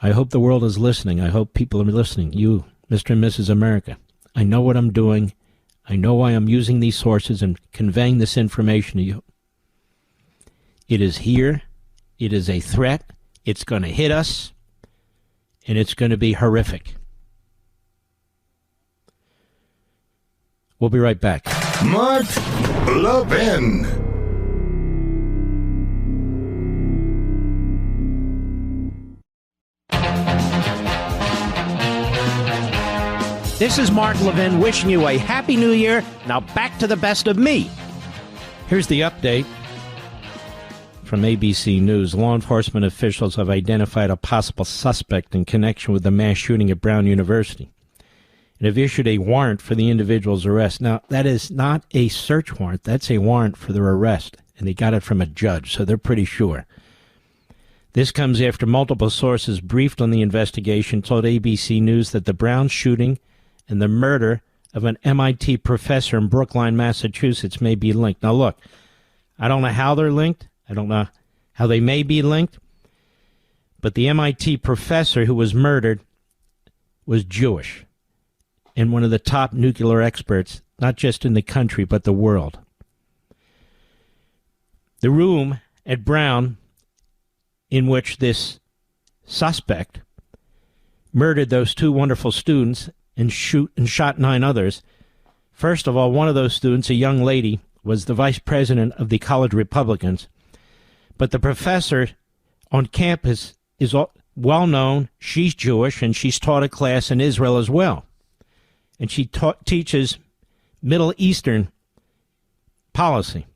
I hope the world is listening. I hope people are listening. You, Mr. and Mrs. America. I know what I'm doing. I know why I'm using these sources and conveying this information to you. It is here. It is a threat. It's going to hit us. And it's going to be horrific. We'll be right back. Mark Levin. This is Mark Levin wishing you a Happy New Year. Now back to the best of me. Here's the update from ABC News. Law enforcement officials have identified a possible suspect in connection with the mass shooting at Brown University and have issued a warrant for the individual's arrest. Now, that is not a search warrant. That's a warrant for their arrest, and they got it from a judge, so they're pretty sure. This comes after multiple sources briefed on the investigation told ABC News that the Brown shooting and the murder of an MIT professor in Brookline, Massachusetts may be linked. Now, look, I don't know how they're linked. I don't know how they may be linked. But the MIT professor who was murdered was Jewish and one of the top nuclear experts, not just in the country, but the world. The room at Brown in which this suspect murdered those two wonderful students and shot 9 others. First of all, one of those students, a young lady, was the vice president of the college Republicans. But the professor on campus is well known. She's Jewish, and she's taught a class in Israel as well. And she teaches Middle Eastern policy.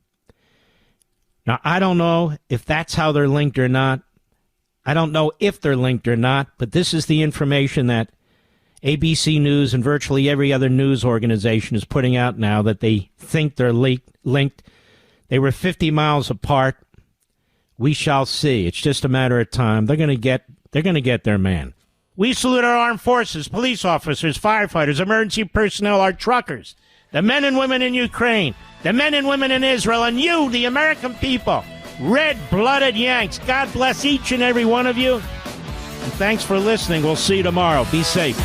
Now, I don't know if that's how they're linked or not. I don't know if they're linked or not, but this is the information that ABC News and virtually every other news organization is putting out now, that they think they're linked. They were 50 miles apart. We shall see. It's just a matter of time. They're going to get their man. We salute our armed forces, police officers, firefighters, emergency personnel, our truckers, the men and women in Ukraine, the men and women in Israel, and you, the American people, red-blooded Yanks. God bless each and every one of you. And thanks for listening. We'll see you tomorrow. Be safe.